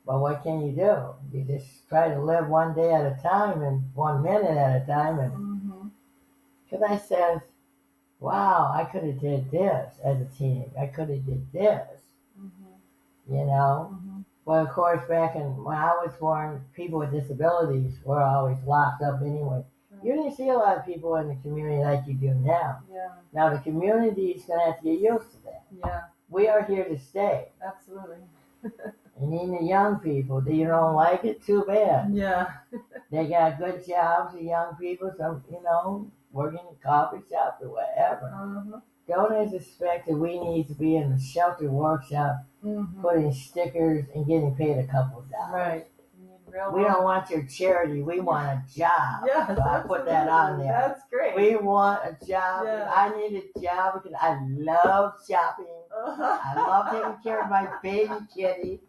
but what can you do? You just try to live one day at a time and 1 minute at a time. And because I said, wow, I could have did this as a teenager. I could have did this, you know. Well, of course, back when I was born, people with disabilities were always locked up anyway. You didn't see a lot of people in the community like you do now. Yeah. Now the community is going to have to get used to that. Yeah. We are here to stay. Absolutely. And even the young people, you don't like it, too bad. Yeah. They got good jobs, the young people, some, you know, working in coffee shops or whatever. Don't expect that we need to be in the shelter workshop, putting stickers and getting paid a couple of dollars. Right. We don't want your charity. We want a job. Yeah, so I put that on there. That's great. We want a job. Yeah. I need a job because I love shopping. I love taking care of my baby kitty.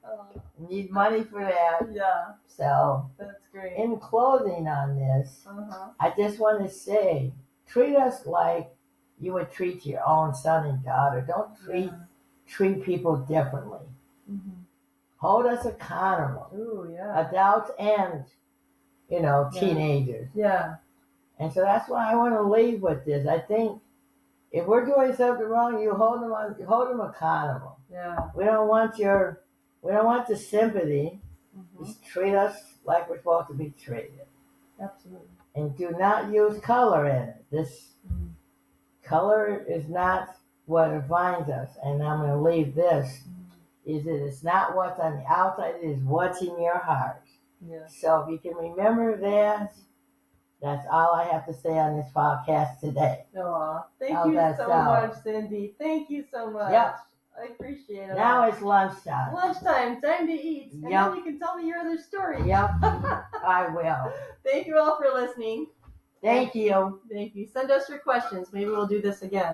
Need money for that. Yeah. So that's great. In closing on this, I just want to say, treat us like you would treat your own son and daughter. Don't treat people differently. Hold us accountable. Ooh, yeah. Adults and, you know, teenagers. Yeah. And so that's why I want to leave with this. I think if we're doing something wrong, you hold them accountable. Yeah. We don't want the sympathy. Just treat us like we're supposed to be treated. Absolutely. And do not use color in it. This color is not what defines us. And I'm going to leave this. Is that it's not what's on the outside, it is what's in your heart. Yeah. So if you can remember that, that's all I have to say on this podcast today. Aw, thank you so much, Cindy. Thank you so much. Yep. I appreciate it. Now it's lunchtime. Lunchtime, time to eat. And then you can tell me your other story. Yep, I will. Thank you all for listening. Thank you. Thank you. Send us your questions. Maybe we'll do this again.